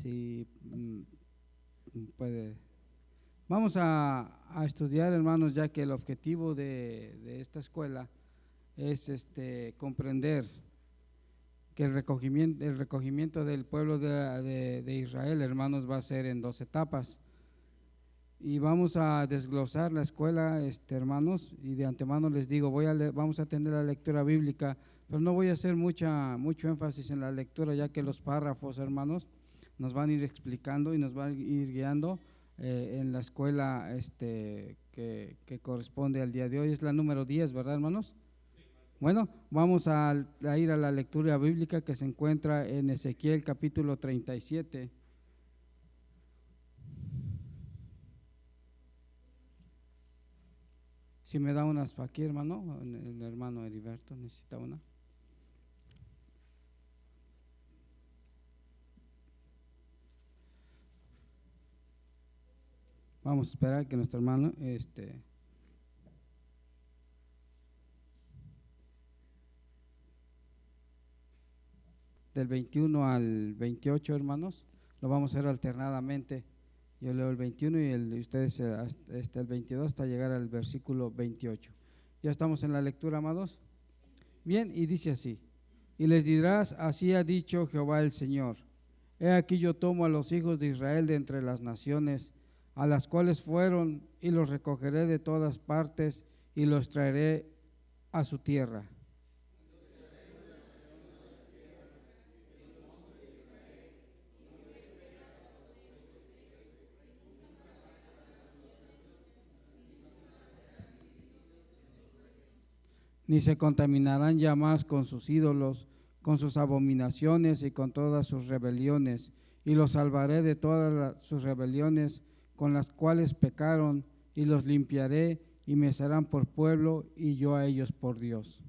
si puede. Vamos a estudiar, hermanos, ya que el objetivo de esta escuela es comprender que el recogimiento del pueblo de Israel, hermanos, va a ser en 2 etapas. Y vamos a desglosar la escuela, hermanos, y de antemano les digo, vamos a tener la lectura bíblica, pero no voy a hacer mucho énfasis en la lectura, ya que los párrafos, hermanos, nos van a ir explicando y nos van a ir guiando en la escuela que corresponde al día de hoy. Es la número 10, ¿verdad, hermanos? Bueno, vamos a ir a la lectura bíblica que se encuentra en Ezequiel capítulo 37. Si me da unas para aquí, hermano, el hermano Heriberto necesita una. Vamos a esperar que nuestro hermano del 21 al 28, hermanos, lo vamos a hacer alternadamente. Yo leo el 21 y ustedes hasta el 22 hasta llegar al versículo 28. ¿Ya estamos en la lectura, amados? Bien, y dice así: y les dirás, así ha dicho Jehová el Señor: he aquí yo tomo a los hijos de Israel de entre las naciones, a las cuales fueron, y los recogeré de todas partes, y los traeré a su tierra. Ni se contaminarán ya más con sus ídolos, con sus abominaciones y con todas sus rebeliones, y los salvaré de todas sus rebeliones con las cuales pecaron, y los limpiaré, y me serán por pueblo, y yo a ellos por Dios.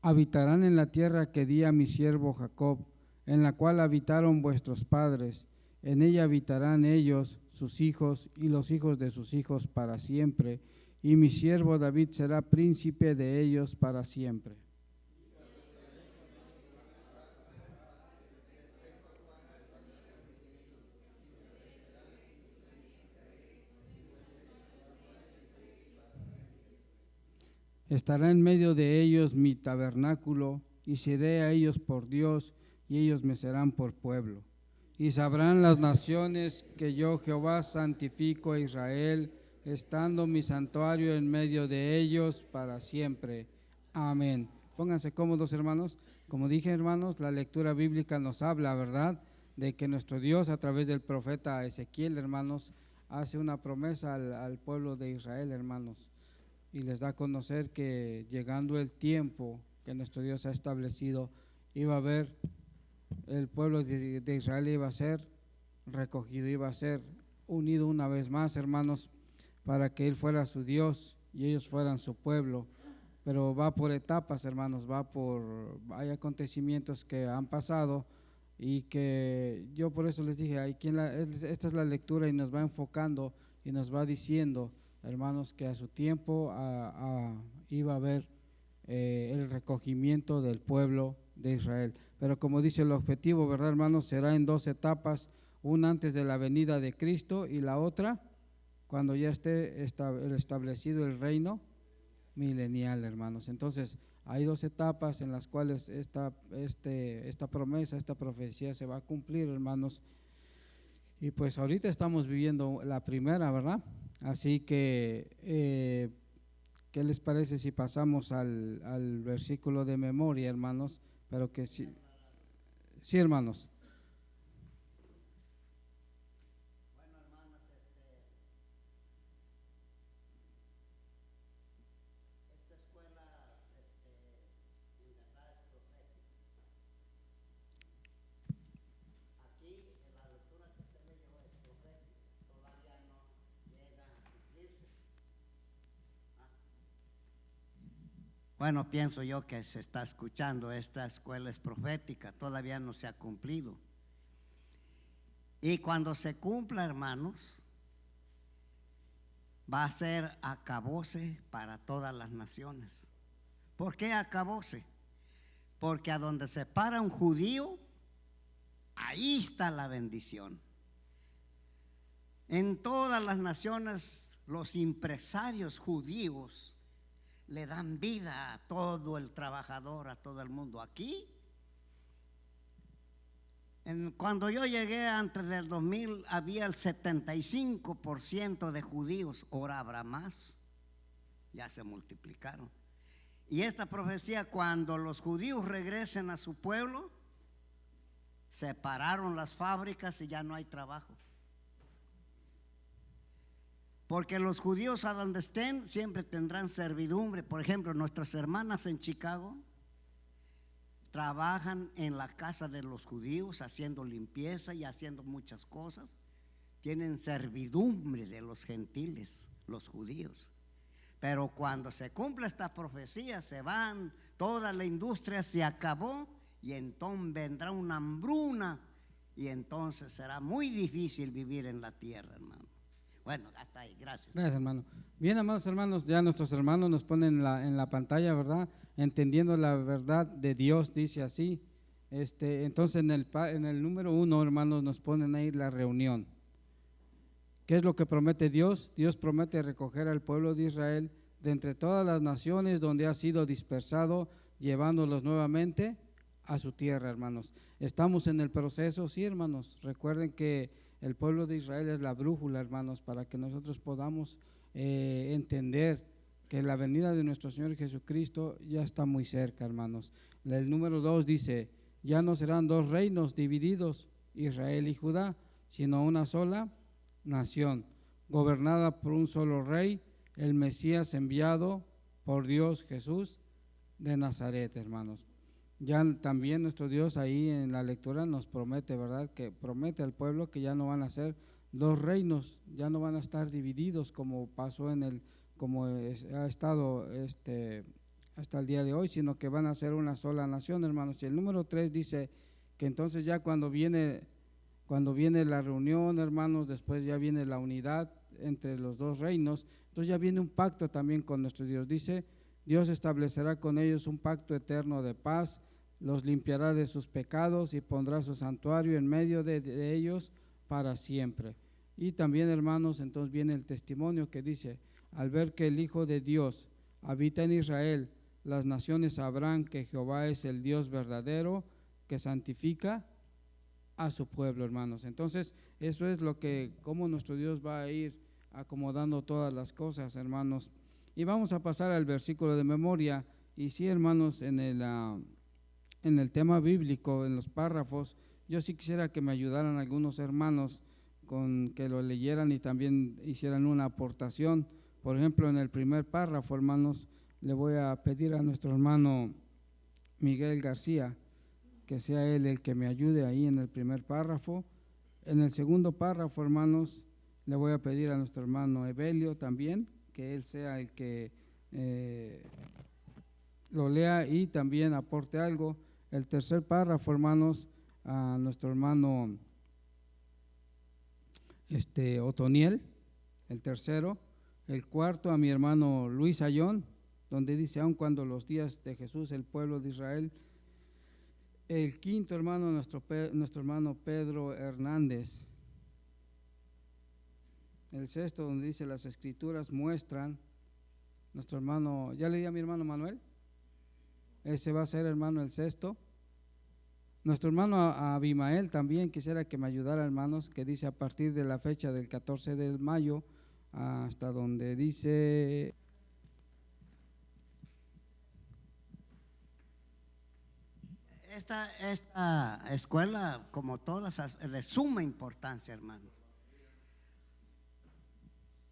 Habitarán en la tierra que di a mi siervo Jacob, en la cual habitaron vuestros padres. En ella habitarán ellos, sus hijos y los hijos de sus hijos para siempre, y mi siervo David será príncipe de ellos para siempre. Estará en medio de ellos mi tabernáculo, y seré a ellos por Dios, y ellos me serán por pueblo. Y sabrán las naciones que yo Jehová santifico a Israel, estando mi santuario en medio de ellos para siempre. Amén. Pónganse cómodos, hermanos. Como dije, hermanos, la lectura bíblica nos habla, ¿verdad?, de que nuestro Dios, a través del profeta Ezequiel, hermanos, hace una promesa al pueblo de Israel, hermanos, y les da a conocer que llegando el tiempo que nuestro Dios ha establecido, iba a haber el pueblo de Israel, iba a ser recogido, iba a ser unido una vez más, hermanos, para que Él fuera su Dios y ellos fueran su pueblo. Pero va por etapas, hermanos, hay acontecimientos que han pasado, y que yo por eso les dije, esta es la lectura, y nos va enfocando y nos va diciendo, hermanos, que a su tiempo iba a haber el recogimiento del pueblo de Israel. Pero como dice el objetivo, ¿verdad, hermanos? Será en 2 etapas, una antes de la venida de Cristo y la otra cuando ya esté establecido el reino milenial, hermanos. Entonces hay 2 etapas en las cuales esta promesa, esta profecía se va a cumplir, hermanos. Y pues ahorita estamos viviendo la primera, ¿verdad? Así que, ¿qué les parece si pasamos al versículo de memoria, hermanos? Pero que sí, sí, hermanos. Bueno, hermanos, esta escuela, en verdad es profética. Aquí, en la lectura que se leyó es profética, todavía no llega a cumplirse. Ah. Bueno, pienso yo que se está escuchando, esta escuela es profética, todavía no se ha cumplido. Y cuando se cumpla, hermanos, va a ser acabose para todas las naciones. ¿Por qué acabose? Porque a donde se para un judío, ahí está la bendición. En todas las naciones, los empresarios judíos le dan vida a todo el trabajador, a todo el mundo. Aquí, cuando yo llegué antes del 2000, había el 75% de judíos. Ahora habrá más, ya se multiplicaron. Y esta profecía, cuando los judíos regresen a su pueblo, separaron las fábricas y ya no hay trabajo. Porque los judíos a donde estén siempre tendrán servidumbre. Por ejemplo, nuestras hermanas en Chicago trabajan en la casa de los judíos haciendo limpieza y haciendo muchas cosas. Tienen servidumbre de los gentiles, los judíos. Pero cuando se cumple esta profecía, se van, toda la industria se acabó y entonces vendrá una hambruna y entonces será muy difícil vivir en la tierra, hermano. Bueno, hasta ahí, gracias. Gracias, hermano. Bien, amados hermanos, ya nuestros hermanos nos ponen en la pantalla, ¿verdad? Entendiendo la verdad de Dios, dice así. Entonces en el número 1, hermanos, nos ponen ahí la reunión. ¿Qué es lo que promete Dios? Dios promete recoger al pueblo de Israel de entre todas las naciones donde ha sido dispersado, llevándolos nuevamente a su tierra, hermanos. Estamos en el proceso, sí, hermanos. Recuerden que el pueblo de Israel es la brújula, hermanos, para que nosotros podamos entender que la venida de nuestro Señor Jesucristo ya está muy cerca, hermanos. El número 2 dice: ya no serán dos reinos divididos, Israel y Judá, sino una sola nación, gobernada por un solo rey, el Mesías enviado por Dios, Jesús de Nazaret, hermanos. Ya también nuestro Dios ahí en la lectura nos promete, ¿verdad? Que promete al pueblo que ya no van a ser dos reinos, ya no van a estar divididos como pasó como ha estado hasta el día de hoy, sino que van a ser una sola nación, hermanos. Y el número 3 dice que entonces ya cuando viene la reunión, hermanos, después ya viene la unidad entre los dos reinos, entonces ya viene un pacto también con nuestro Dios. Dice: Dios establecerá con ellos un pacto eterno de paz, los limpiará de sus pecados y pondrá su santuario en medio de ellos para siempre. Y también, hermanos, entonces viene el testimonio que dice: al ver que el Hijo de Dios habita en Israel, las naciones sabrán que Jehová es el Dios verdadero, que santifica a su pueblo, hermanos. Entonces, eso es cómo nuestro Dios va a ir acomodando todas las cosas, hermanos. Y vamos a pasar al versículo de memoria. Y sí, hermanos, en el tema bíblico, en los párrafos, yo sí quisiera que me ayudaran algunos hermanos con que lo leyeran y también hicieran una aportación. Por ejemplo, en el primer párrafo, hermanos, le voy a pedir a nuestro hermano Miguel García que sea él el que me ayude ahí en el primer párrafo. En el segundo párrafo, hermanos, le voy a pedir a nuestro hermano Evelio también que él sea el que lo lea y también aporte algo. El tercer párrafo, hermanos, a nuestro hermano Otoniel, el tercero. El cuarto a mi hermano Luis Ayón, donde dice: aun cuando los días de Jesús el pueblo de Israel. El quinto, hermano, nuestro hermano Pedro Hernández. El sexto, donde dice: las escrituras muestran. Nuestro hermano, ¿ya le di a mi hermano Manuel? Ese va a ser, hermano, el sexto. Nuestro hermano Abimael también quisiera que me ayudara, hermanos, que dice a partir de la fecha del 14 de mayo hasta donde dice Esta escuela, como todas, es de suma importancia, hermano.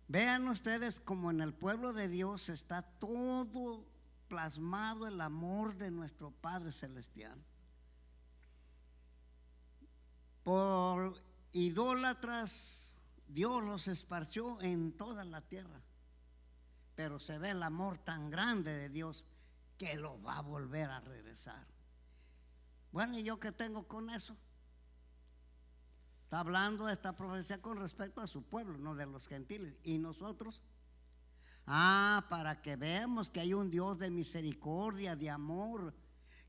Vean ustedes como en el pueblo de Dios está todo plasmado el amor de nuestro Padre Celestial. Por idólatras, Dios los esparció en toda la tierra, pero se ve el amor tan grande de Dios que lo va a volver a regresar. Bueno, ¿y yo qué tengo con eso? Está hablando esta profecía con respecto a su pueblo, no de los gentiles. ¿Y nosotros Para que veamos que hay un Dios de misericordia, de amor,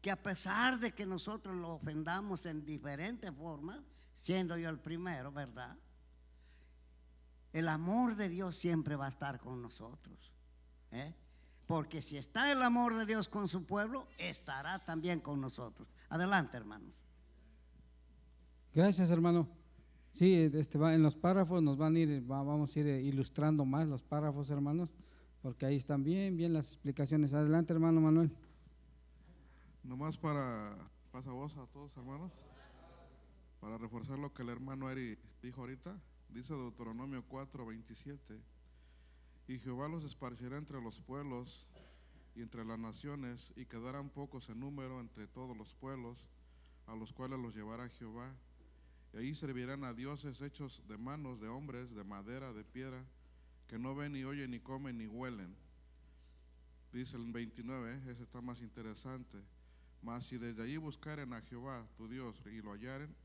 que a pesar de que nosotros lo ofendamos en diferentes formas, siendo yo el primero, ¿verdad? El amor de Dios siempre va a estar con nosotros, ¿eh? Porque si está el amor de Dios con su pueblo, estará también con nosotros. Adelante, hermanos. Gracias, hermano. Sí, en los párrafos vamos a ir ilustrando más los párrafos, hermanos, porque ahí están bien las explicaciones. Adelante, hermano Manuel. Nomás para voz a todos, hermanos, para reforzar lo que el hermano Eri dijo ahorita. Dice Deuteronomio 4:27: y Jehová los esparcirá entre los pueblos y entre las naciones, y quedarán pocos en número entre todos los pueblos, a los cuales los llevará Jehová. Y ahí servirán a dioses hechos de manos de hombres, de madera, de piedra, que no ven, ni oyen, ni comen, ni huelen. Dice el 29, ese está más interesante: mas si desde allí buscaren a Jehová tu Dios y lo hallaren,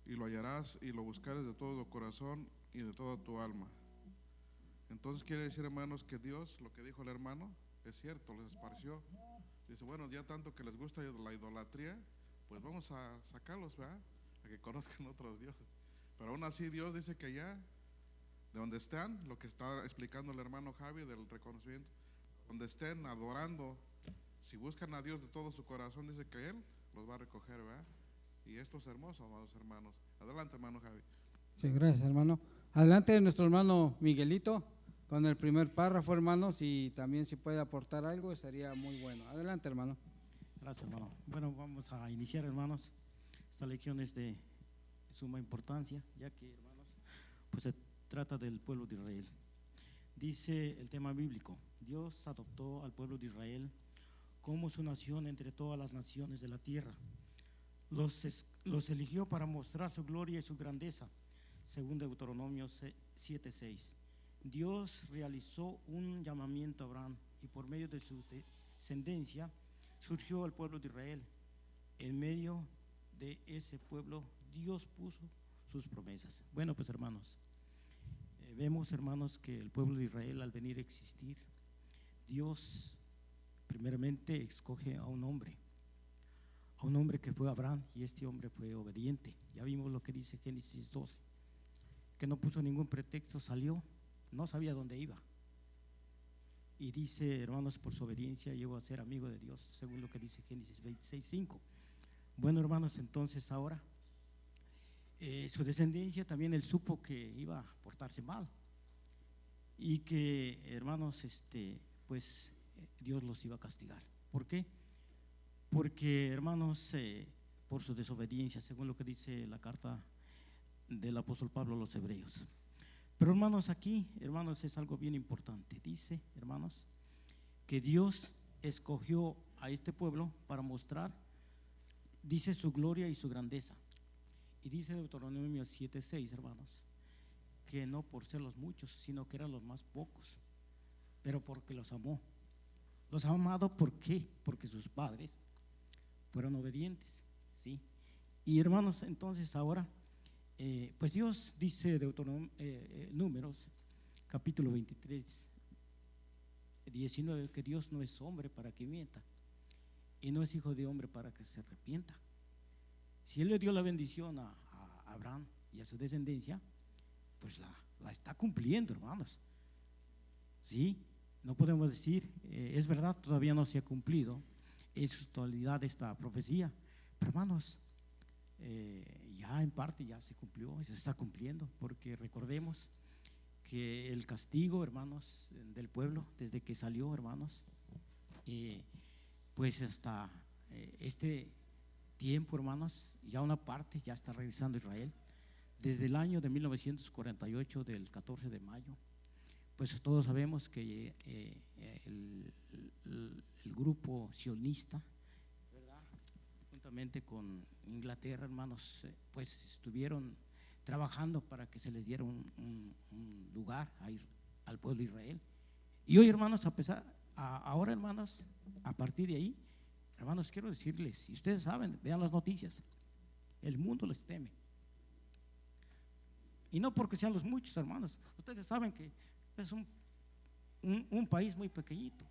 y lo hallarás, y lo buscares de todo tu corazón y de toda tu alma. Entonces quiere decir, hermanos, que Dios, lo que dijo el hermano, es cierto, los esparció. Dice, bueno, ya tanto que les gusta la idolatría, pues vamos a sacarlos, ¿verdad?, a que conozcan otros dioses. Pero aún así Dios dice que ya, de donde estén, lo que está explicando el hermano Javi del reconocimiento, donde estén adorando, si buscan a Dios de todo su corazón, dice que Él los va a recoger, ¿verdad? Y esto es hermoso, amados hermanos. Adelante, hermano Javi. Sí, gracias, hermano. Adelante, nuestro hermano Miguelito, con el primer párrafo, hermanos, y también si puede aportar algo, sería muy bueno. Adelante, hermano. Gracias, hermano. Bueno, vamos a iniciar, hermanos. Esta lección es de suma importancia, ya que, hermanos, pues se trata del pueblo de Israel. Dice el tema bíblico: Dios adoptó al pueblo de Israel como su nación entre todas las naciones de la tierra. Los eligió para mostrar su gloria y su grandeza, según Deuteronomio 7:6. Dios realizó un llamamiento a Abraham, y por medio de su descendencia surgió el pueblo de Israel. En medio de ese pueblo Dios puso sus promesas. Bueno, pues, hermanos, vemos, hermanos, que el pueblo de Israel, al venir a existir, Dios primeramente escoge a un hombre que fue Abraham, y este hombre fue obediente. Ya vimos lo que dice Génesis 12, que no puso ningún pretexto, salió, no sabía dónde iba, y dice, hermanos, por su obediencia llegó a ser amigo de Dios, según lo que dice Génesis 26:5. Bueno, hermanos, entonces ahora su descendencia también él supo que iba a portarse mal, y que, hermanos, pues Dios los iba a castigar. ¿Por qué? Porque, hermanos, por su desobediencia, según lo que dice la carta del apóstol Pablo a los hebreos. Pero, hermanos, aquí, hermanos, es algo bien importante. Dice, hermanos, que Dios escogió a este pueblo para mostrar, dice, su gloria y su grandeza. Y dice Deuteronomio 7:6, hermanos, que no por ser los muchos, sino que eran los más pocos, pero porque los amó. Los ha amado, ¿por qué? Porque sus padres fueron obedientes, ¿sí? Y, hermanos, entonces ahora, pues Dios dice Números capítulo 23:19, que Dios no es hombre para que mienta, y no es hijo de hombre para que se arrepienta. Si Él le dio la bendición a Abraham y a su descendencia, pues la está cumpliendo, hermanos, ¿sí? No podemos decir, es verdad, todavía no se ha cumplido en su totalidad esta profecía, pero, hermanos, ya en parte ya se cumplió, se está cumpliendo, porque recordemos que el castigo, hermanos, del pueblo desde que salió, hermanos, pues hasta este tiempo, hermanos, ya una parte ya está regresando a Israel. Desde el año de 1948, del 14 de mayo, pues todos sabemos que el grupo sionista, ¿verdad?, juntamente con Inglaterra, hermanos, pues estuvieron trabajando para que se les diera un lugar al pueblo de Israel. Y hoy, hermanos, ahora, hermanos, a partir de ahí, hermanos, quiero decirles, y ustedes saben, vean las noticias, el mundo les teme. Y no porque sean los muchos, hermanos, ustedes saben que es un un país muy pequeñito,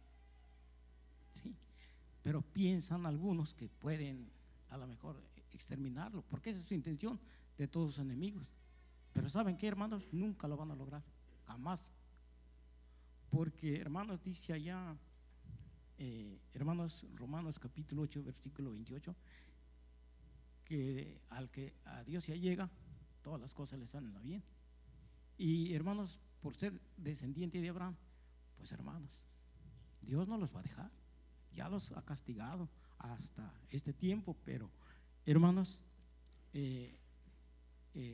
¿sí? Pero piensan algunos que pueden a lo mejor exterminarlo, porque esa es su intención de todos sus enemigos. Pero ¿saben qué, hermanos? Nunca lo van a lograr, jamás. Porque, hermanos, dice allá, hermanos, Romanos capítulo 8, versículo 28, que al que a Dios se llega, todas las cosas le salen a bien. Y, hermanos, por ser descendiente de Abraham, pues, hermanos, Dios no los va a dejar. Ya los ha castigado hasta este tiempo, pero, hermanos,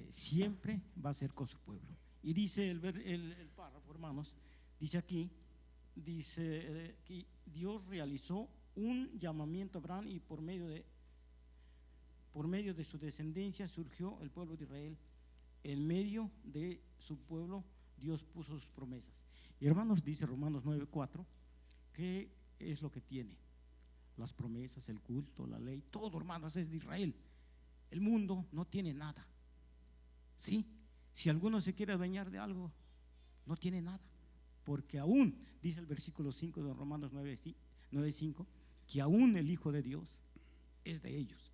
siempre va a ser con su pueblo. Y dice el párrafo, hermanos, dice aquí, dice que Dios realizó un llamamiento a Abraham y por medio de su descendencia surgió el pueblo de Israel. En medio de su pueblo Dios puso sus promesas. Y, hermanos, dice Romanos 9:4, ¿qué es lo que tiene? Las promesas, el culto, la ley, todo, hermanos, es de Israel. El mundo no tiene nada. ¿Sí? Si alguno se quiere adueñar de algo, no tiene nada. Porque aún, dice el versículo 5 de Romanos 9:5, que aún el Hijo de Dios es de ellos.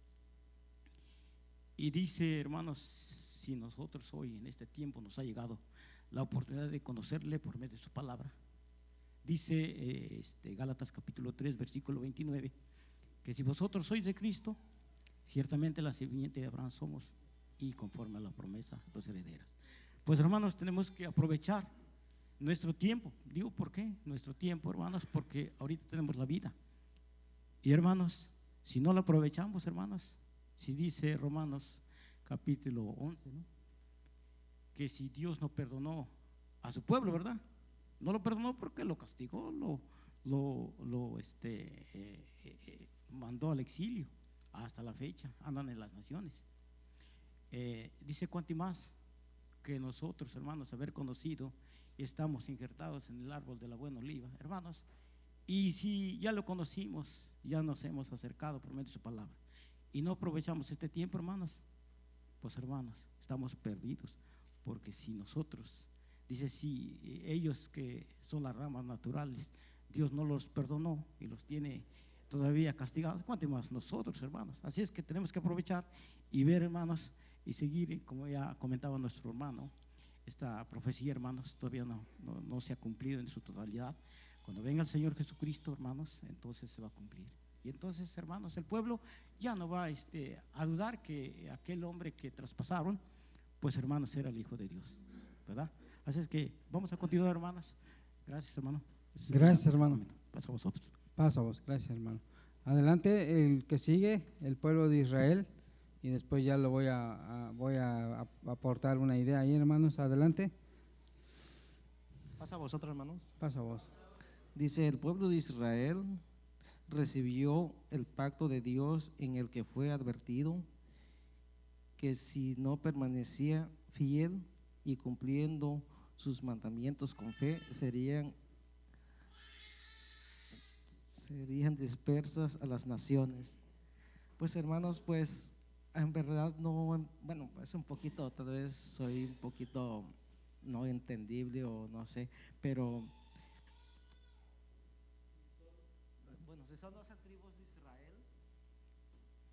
Y dice, hermanos, si nosotros hoy en este tiempo nos ha llegado la oportunidad de conocerle por medio de su palabra, dice Gálatas capítulo 3 versículo 29, que si vosotros sois de Cristo, ciertamente la simiente de Abraham somos, y conforme a la promesa los herederos. Pues, hermanos, tenemos que aprovechar nuestro tiempo. Digo, ¿por qué? Nuestro tiempo, hermanos, porque ahorita tenemos la vida. Y, hermanos, si no la aprovechamos, hermanos, si dice Romanos capítulo 11, ¿no?, que si Dios no perdonó a su pueblo, ¿verdad? No lo perdonó porque lo castigó, lo mandó al exilio. Hasta la fecha andan en las naciones. Dice cuánto y más que nosotros, hermanos, haber conocido, estamos injertados en el árbol de la buena oliva, hermanos. Y si ya lo conocimos, ya nos hemos acercado por medio de su palabra y no aprovechamos este tiempo, hermanos, pues, hermanos, estamos perdidos. Porque si nosotros, dice, si ellos que son las ramas naturales, Dios no los perdonó y los tiene todavía castigados, ¿cuánto más nosotros, hermanos? Así es que tenemos que aprovechar y ver, hermanos, y seguir, como ya comentaba nuestro hermano, esta profecía, hermanos, todavía no se ha cumplido en su totalidad. Cuando venga el Señor Jesucristo, hermanos, entonces se va a cumplir. Y entonces, hermanos, el pueblo ya no va a dudar que aquel hombre que traspasaron, pues, hermanos, era el Hijo de Dios, ¿verdad? Así es que vamos a continuar, hermanos. Gracias, hermano. Gracias, hermano. Pasa a vosotros. Pasa vos, gracias, hermano. Adelante, el que sigue, el pueblo de Israel, y después ya lo voy a aportar una idea ahí, hermanos. Adelante. Pasa a vosotros, hermanos. Pasa vos. Dice, el pueblo de Israel recibió el pacto de Dios en el que fue advertido que si no permanecía fiel y cumpliendo sus mandamientos con fe, serían dispersas a las naciones. Pues, hermanos, pues en verdad no, bueno, es un poquito, tal vez soy un poquito no entendible o no sé, pero bueno, si son 12 tribus de Israel,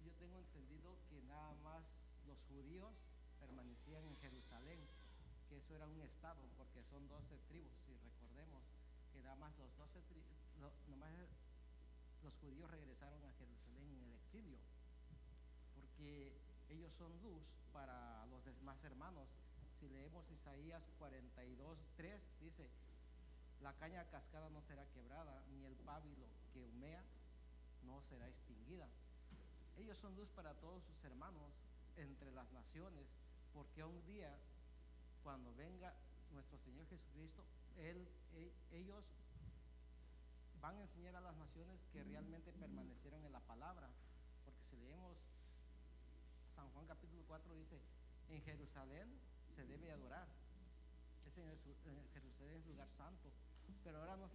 yo tengo entendido que nada más los judíos permanecían en Jerusalén, que eso era un estado, porque son 12 tribus, si recordemos que nada más los judíos regresaron a Jerusalén en el exilio, porque ellos son luz para los demás hermanos. Si leemos Isaías 42:3, dice, la caña cascada no será quebrada, ni el pábilo que humea no será extinguida. Ellos son luz para todos sus hermanos entre las naciones, porque un día, cuando venga nuestro Señor Jesucristo, ellos van a enseñar a las naciones que realmente permanecieron en la palabra. Porque si leemos San Juan capítulo 4, dice, en Jerusalén se debe adorar, es en Jerusalén es lugar santo. Pero ahora no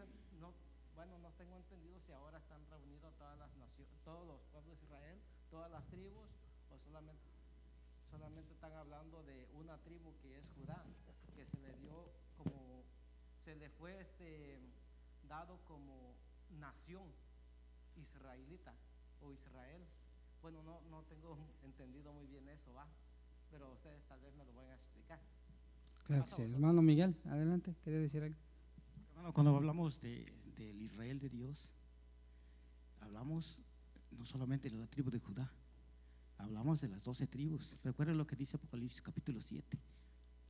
tengo entendido si ahora están reunidos todas las naciones, todos los pueblos de Israel, todas las tribus, o solamente están hablando de una tribu que es Judá, que se le dio como, se le fue dado como nación israelita o Israel. Bueno, no tengo entendido muy bien eso, va, pero ustedes tal vez me lo van a explicar. Claro que Paso a sí. vosotros. Hermano Miguel, adelante, ¿quería decir algo? Hermano, cuando hablamos del Israel de Dios, hablamos no solamente de la tribu de Judá, hablamos de las 12 tribus. Recuerden lo que dice Apocalipsis capítulo 7.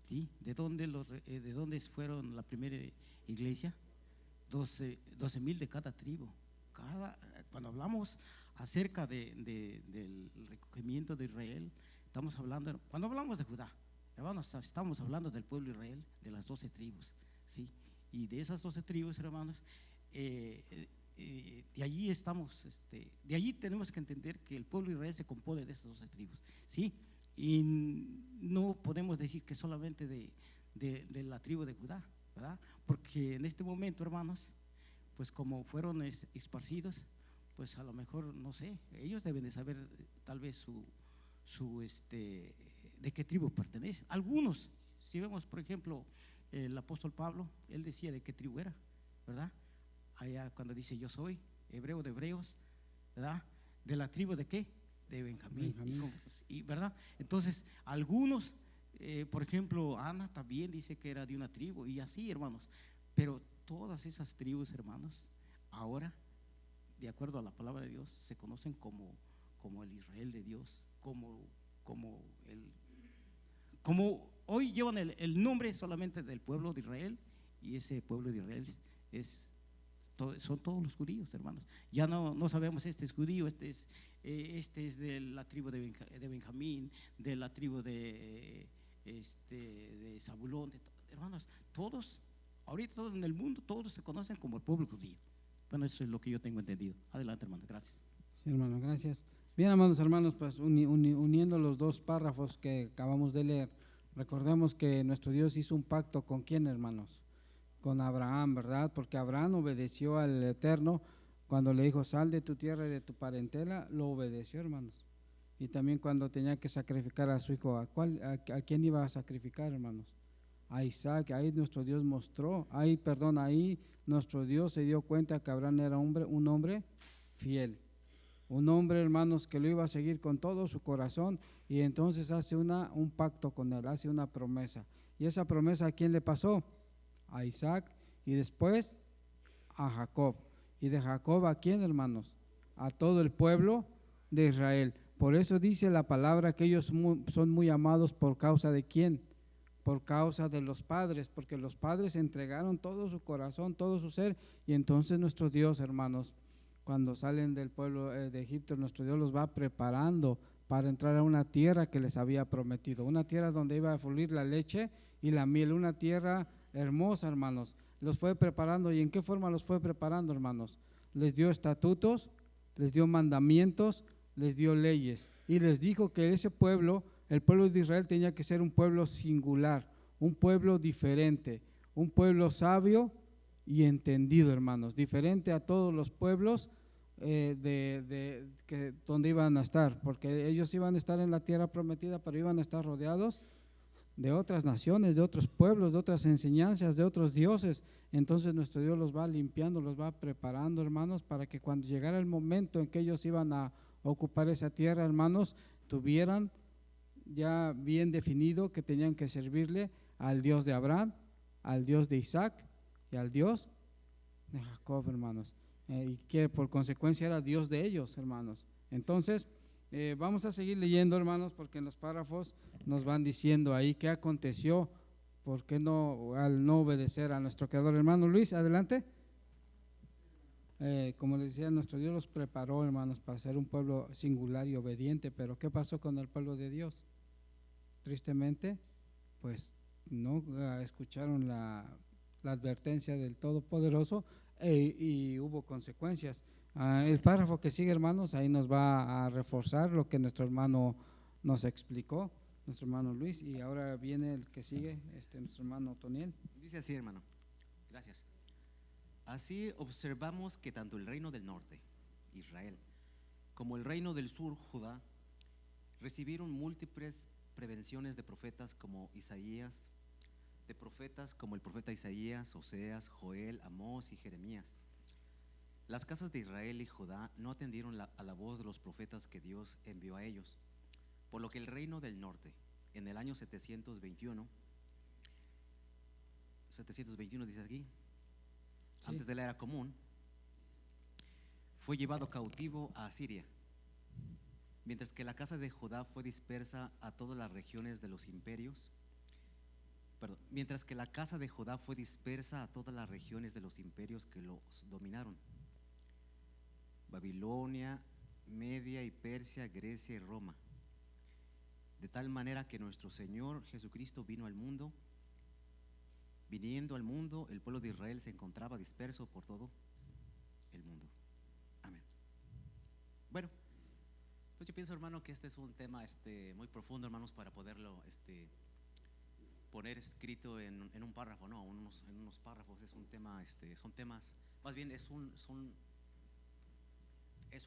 ¿Sí? ¿De dónde fueron la primera iglesia? 12,000 de cada tribu. Cuando hablamos acerca del recogimiento de Israel, estamos hablando, cuando hablamos de Judá, hermanos, estamos hablando del pueblo de Israel, de las 12 tribus. ¿Sí? Y de esas 12 tribus, hermanos, de allí estamos, de allí tenemos que entender que el pueblo de Israel se compone de esas 12 tribus, ¿sí? Y no podemos decir que solamente de la tribu de Judá, ¿verdad? Porque en este momento, hermanos, pues como fueron esparcidos, pues a lo mejor, no sé, ellos deben de saber tal vez de qué tribu pertenecen. Algunos, si vemos por ejemplo el apóstol Pablo, él decía de qué tribu era, ¿verdad? Allá cuando dice yo soy hebreo de hebreos, ¿verdad? ¿De la tribu de qué? De Benjamín. Y ¿verdad? Entonces algunos, por ejemplo Ana también dice que era de una tribu y así, hermanos. Pero todas esas tribus, hermanos, ahora de acuerdo a la palabra de Dios se conocen como el Israel de Dios, como hoy llevan el nombre solamente del pueblo de Israel, y ese pueblo de Israel son todos los judíos, hermanos. Ya no sabemos este es judío, este es de la tribu de Benjamín, de la tribu de Zabulón, hermanos, todos, ahorita todo en el mundo, todos se conocen como el pueblo judío. Bueno, eso es lo que yo tengo entendido. Adelante, hermano, gracias. Sí, hermano, gracias. Bien, amados hermanos, pues uniendo los dos párrafos que acabamos de leer, recordemos que nuestro Dios hizo un pacto con quién, hermanos, con Abraham, ¿verdad? Porque Abraham obedeció al Eterno cuando le dijo sal de tu tierra y de tu parentela, lo obedeció, hermanos. Y también cuando tenía que sacrificar a su hijo, ¿a quién iba a sacrificar, hermanos? A Isaac. Ahí nuestro Dios mostró, ahí nuestro Dios se dio cuenta que Abraham era un hombre fiel, un hombre, hermanos, que lo iba a seguir con todo su corazón, y entonces hace un pacto con él, hace una promesa. Y esa promesa, ¿a quién le pasó? A Isaac, y después a Jacob. Y de Jacob, ¿a quién, hermanos? A todo el pueblo de Israel. Por eso dice la palabra que ellos son muy amados. ¿Por causa de quién? Por causa de los padres, porque los padres entregaron todo su corazón, todo su ser. Y entonces nuestro Dios, hermanos, cuando salen del pueblo de Egipto, nuestro Dios los va preparando para entrar a una tierra que les había prometido, una tierra donde iba a fluir la leche y la miel, una tierra hermosa, hermanos. Los fue preparando. ¿Y en qué forma los fue preparando, hermanos? Les dio estatutos, les dio mandamientos, les dio leyes, y les dijo que ese pueblo, el pueblo de Israel, tenía que ser un pueblo singular, un pueblo diferente, un pueblo sabio y entendido, hermanos, diferente a todos los pueblos donde iban a estar, porque ellos iban a estar en la tierra prometida, pero iban a estar rodeados de otras naciones, de otros pueblos, de otras enseñanzas, de otros dioses. Entonces nuestro Dios los va limpiando, los va preparando, hermanos, para que cuando llegara el momento en que ellos iban a ocupar esa tierra, hermanos, tuvieran ya bien definido que tenían que servirle al Dios de Abraham, al Dios de Isaac y al Dios de Jacob, hermanos, y que por consecuencia era Dios de ellos, hermanos. Entonces vamos a seguir leyendo, hermanos, porque en los párrafos nos van diciendo ahí qué aconteció, por qué no, al no obedecer a nuestro Creador. Hermano Luis, adelante. Como les decía, nuestro Dios los preparó, hermanos, para ser un pueblo singular y obediente, pero ¿qué pasó con el pueblo de Dios? Tristemente, pues no escucharon la advertencia del Todopoderoso y hubo consecuencias. El párrafo que sigue, hermanos, ahí nos va a reforzar lo que nuestro hermano nos explicó, nuestro hermano Luis, y ahora viene el que sigue, nuestro hermano Toniel. Dice así, hermano. Gracias. Así observamos que tanto el reino del norte, Israel, como el reino del sur, Judá, recibieron múltiples prevenciones de profetas como Isaías, de profetas como el profeta Isaías, Oseas, Joel, Amós y Jeremías. Las casas de Israel y Judá no atendieron a la voz de los profetas que Dios envió a ellos, por lo que el reino del norte, en el año 721 dice aquí, Sí. antes de la era común, fue llevado cautivo a Asiria, mientras que la casa de Judá fue dispersa a todas las regiones de los imperios. Mientras que la casa de Judá fue dispersa a todas las regiones de los imperios que los dominaron: Babilonia, Media y Persia, Grecia y Roma. De tal manera que nuestro Señor Jesucristo viniendo al mundo, el pueblo de Israel se encontraba disperso por todo el mundo. Amén. Bueno, pues yo pienso, hermano, que este es un tema muy profundo, hermanos, para poderlo poner escrito en un párrafo, no, en unos párrafos. Es un tema, son temas, más bien es un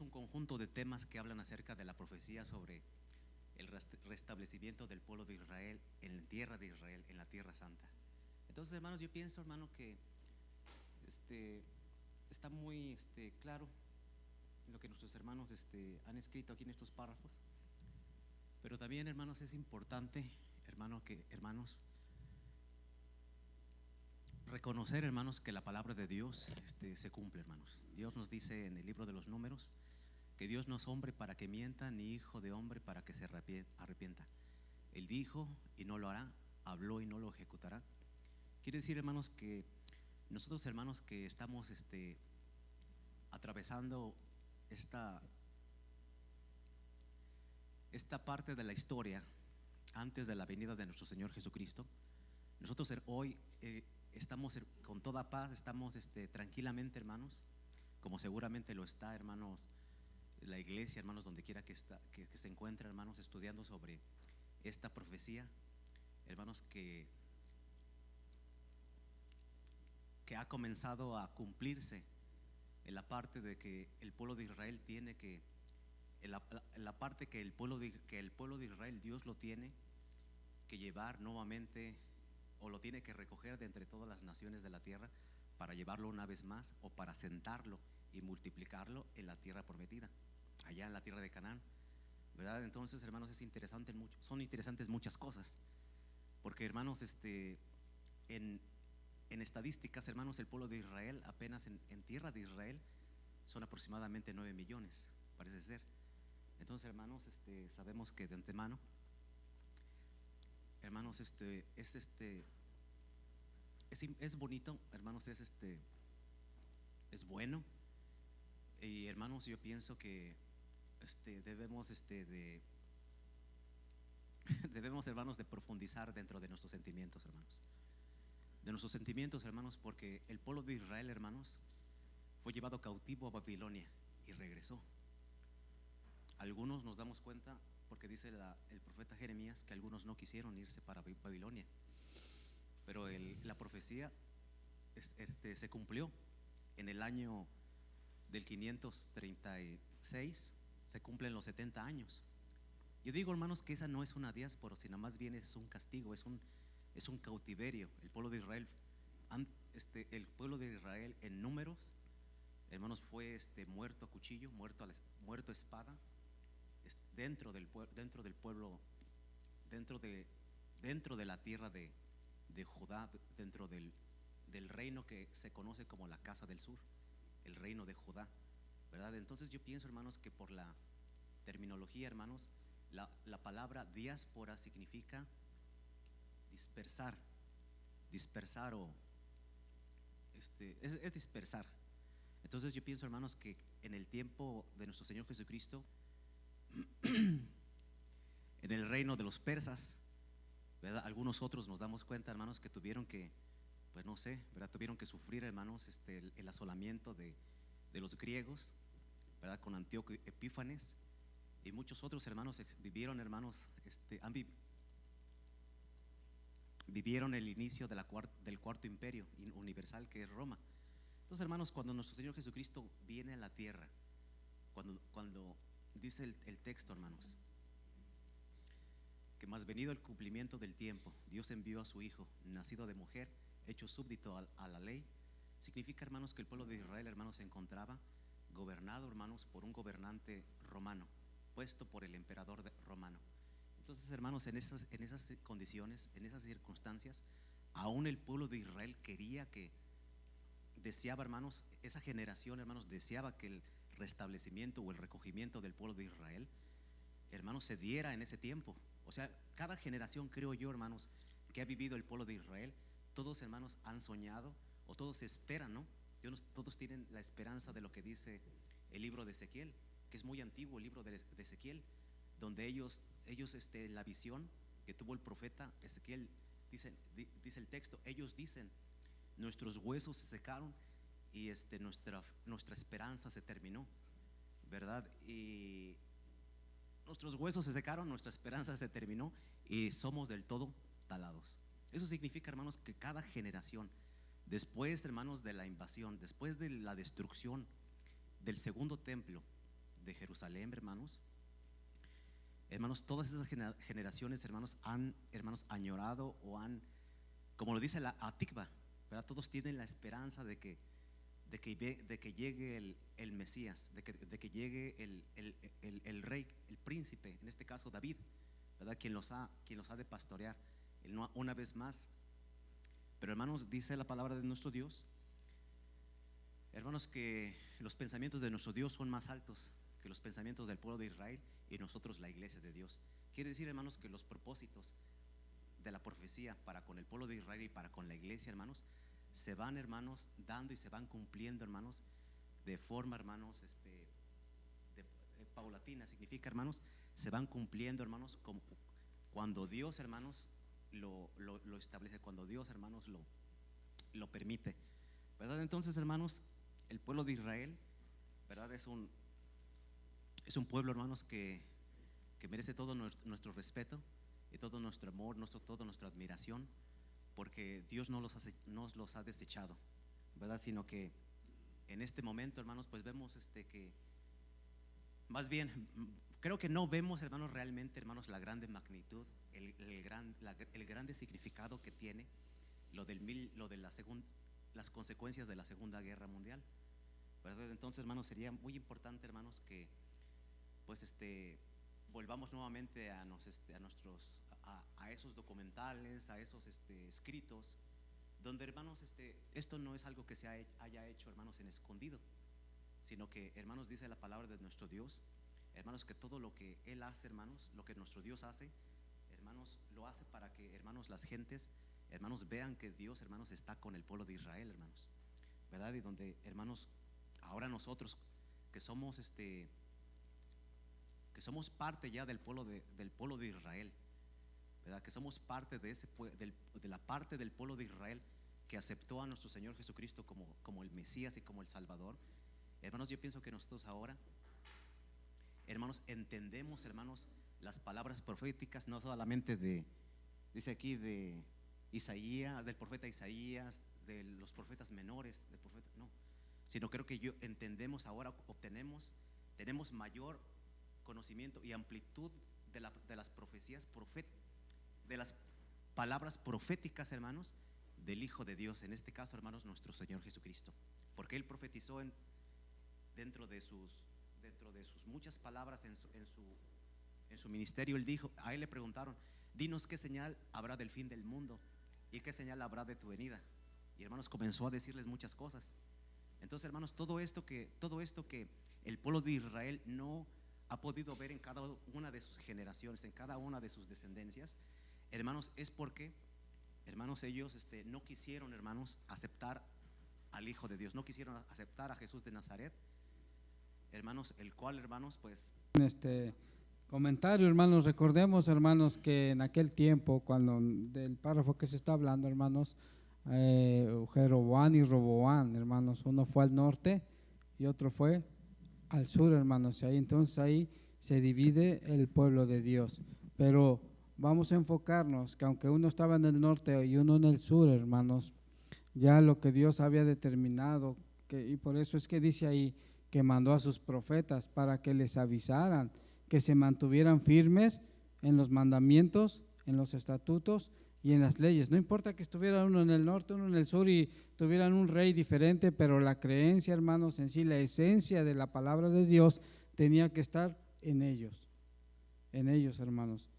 conjunto de temas que hablan acerca de la profecía sobre el restablecimiento del pueblo de Israel en la tierra de Israel, en la tierra santa. Entonces, hermanos, yo pienso, hermano, que está muy claro lo que nuestros hermanos han escrito aquí en estos párrafos. Pero también, hermanos, es importante, hermanos, reconocer, hermanos, que la palabra de Dios se cumple, hermanos. Dios nos dice en el libro de los Números que Dios no es hombre para que mienta, ni hijo de hombre para que se arrepienta. Él dijo y no lo hará, habló y no lo ejecutará. Quiere decir, hermanos, que nosotros, hermanos, que estamos atravesando esta parte de la historia antes de la venida de nuestro Señor Jesucristo, nosotros hoy estamos con toda paz, estamos tranquilamente, hermanos, como seguramente lo está, hermanos, la iglesia, hermanos, donde quiera que se encuentre, hermanos, estudiando sobre esta profecía, hermanos, que ha comenzado a cumplirse en la parte de que el pueblo de Israel tiene que, en la parte que el pueblo de Israel, Dios lo tiene que llevar nuevamente, o lo tiene que recoger de entre todas las naciones de la tierra para llevarlo una vez más, o para sentarlo y multiplicarlo en la tierra prometida, allá en la tierra de Canaán, ¿verdad? Entonces, hermanos, son interesantes muchas cosas, porque, hermanos, en estadísticas, hermanos, el pueblo de Israel, apenas en tierra de Israel, son aproximadamente 9 millones, parece ser. Entonces, hermanos, sabemos que de antemano, hermanos, es bonito, hermanos, es bueno. Y, hermanos, yo pienso que debemos debemos, hermanos, de profundizar dentro de nuestros sentimientos, hermanos, porque el pueblo de Israel, hermanos, fue llevado cautivo a Babilonia y regresó. Algunos nos damos cuenta, porque dice el profeta Jeremías, que algunos no quisieron irse para Babilonia, pero la profecía se cumplió en el año del 536, se cumplen los 70 años. Yo digo, hermanos, que esa no es una diáspora, sino más bien es un castigo, es un cautiverio. El pueblo de Israel, en Números, hermanos, fue muerto a cuchillo, muerto a espada, dentro del pueblo, dentro de la tierra de Judá, dentro del reino que se conoce como la casa del sur, el reino de Judá, ¿verdad? Entonces yo pienso, hermanos, que por la terminología, hermanos, la palabra diáspora significa dispersar o es dispersar. Entonces yo pienso, hermanos, que en el tiempo de nuestro Señor Jesucristo, en el reino de los persas, ¿verdad? Algunos otros nos damos cuenta, hermanos, que tuvieron que, pues no sé, ¿verdad? Tuvieron que sufrir, hermanos, el asolamiento de los griegos, ¿verdad? Con Antíoco Epífanes, y muchos otros, hermanos, vivieron, hermanos, vivieron el inicio del cuarto imperio universal, que es Roma. Entonces, hermanos, cuando nuestro Señor Jesucristo viene a la tierra, cuando dice el texto, hermanos, que más venido el cumplimiento del tiempo, Dios envió a su Hijo, nacido de mujer, hecho súbdito a la ley. Significa, hermanos, que el pueblo de Israel, hermanos, se encontraba gobernado, hermanos, por un gobernante romano, puesto por el emperador romano. Entonces, hermanos, en esas condiciones, en esas circunstancias, aún el pueblo de Israel deseaba, hermanos, esa generación, hermanos, deseaba que el restablecimiento o el recogimiento del pueblo de Israel, hermanos, se diera en ese tiempo. O sea, cada generación, creo yo, hermanos, que ha vivido el pueblo de Israel, todos, hermanos, han soñado o todos esperan, ¿no? Todos tienen la esperanza de lo que dice el libro de Ezequiel, que es muy antiguo el libro de Ezequiel, donde ellos la visión que tuvo el profeta Ezequiel, dice el texto, ellos dicen: nuestros huesos se secaron y nuestra esperanza se terminó, ¿verdad? Y nuestros huesos se secaron, nuestra esperanza se terminó y somos del todo talados. Eso significa, hermanos, que cada generación, después, hermanos, de la invasión, después de la destrucción del segundo templo de Jerusalén, hermanos, todas esas generaciones, hermanos, han añorado o han, como lo dice la Atikva, ¿verdad? Todos tienen la esperanza de que llegue el Mesías, de que llegue el rey, el príncipe, en este caso David, ¿verdad? Quien los ha de pastorear una vez más. Pero, hermanos, dice la palabra de nuestro Dios, hermanos, que los pensamientos de nuestro Dios son más altos que los pensamientos del pueblo de Israel y nosotros, la iglesia de Dios. Quiere decir, hermanos, que los propósitos de la profecía para con el pueblo de Israel y para con la iglesia, hermanos, se van, hermanos, dando y se van cumpliendo, hermanos, de forma, hermanos, paulatina. Significa, hermanos, se van cumpliendo, hermanos, como cuando Dios, hermanos, lo establece, cuando Dios, hermanos, lo permite, ¿verdad? Entonces, hermanos, el pueblo de Israel, ¿verdad? Es un pueblo, hermanos, que merece todo nuestro respeto y todo nuestro amor, toda nuestra admiración, porque Dios no los ha desechado, ¿verdad? Sino que en este momento, hermanos, pues vemos que más bien creo que no vemos, hermanos, realmente, hermanos, la grande magnitud, el grande significado que tiene las consecuencias de la Segunda Guerra Mundial, ¿verdad? Entonces, hermanos, sería muy importante, hermanos, que pues volvamos nuevamente a esos documentales, a esos escritos, donde, hermanos, esto no es algo que se haya hecho, hermanos, en escondido, sino que, hermanos, dice la palabra de nuestro Dios, hermanos, que todo lo que Él hace, hermanos, lo que nuestro Dios hace, hermanos, lo hace para que, hermanos, las gentes, hermanos, vean que Dios, hermanos, está con el pueblo de Israel, hermanos, ¿verdad? Y donde, hermanos, ahora nosotros que somos parte ya del pueblo de Israel, ¿verdad? Que somos parte de la parte del pueblo de Israel que aceptó a nuestro Señor Jesucristo como el Mesías y como el Salvador. Hermanos, yo pienso que nosotros ahora, hermanos, entendemos, hermanos, las palabras proféticas, no solamente dice aquí de Isaías, del profeta Isaías, de los profetas menores, no, sino creo que entendemos ahora, tenemos mayor conocimiento y amplitud de las profecías de las palabras proféticas, hermanos, del Hijo de Dios, en este caso, hermanos, nuestro Señor Jesucristo, porque Él profetizó dentro de sus muchas palabras en su ministerio. Él dijo, a Él le preguntaron: dinos qué señal habrá del fin del mundo y qué señal habrá de tu venida. Y, hermanos, comenzó a decirles muchas cosas. Entonces, hermanos, todo esto que el pueblo de Israel no ha podido ver en cada una de sus generaciones, en cada una de sus descendencias, hermanos, es porque, hermanos, ellos no quisieron, hermanos, aceptar al Hijo de Dios, no quisieron aceptar a Jesús de Nazaret, hermanos, el cual, hermanos, pues comentario, hermanos, recordemos, hermanos, que en aquel tiempo, cuando del párrafo que se está hablando, hermanos, Jeroboam y Roboam, hermanos, uno fue al norte y otro fue al sur, hermanos, y entonces ahí se divide el pueblo de Dios. Pero vamos a enfocarnos que aunque uno estaba en el norte y uno en el sur, hermanos, ya lo que Dios había determinado, y por eso es que dice ahí que mandó a sus profetas para que les avisaran, que se mantuvieran firmes en los mandamientos, en los estatutos y en las leyes. No importa que estuviera uno en el norte, uno en el sur y tuvieran un rey diferente, pero la creencia, hermanos, en sí, la esencia de la palabra de Dios tenía que estar en ellos, hermanos.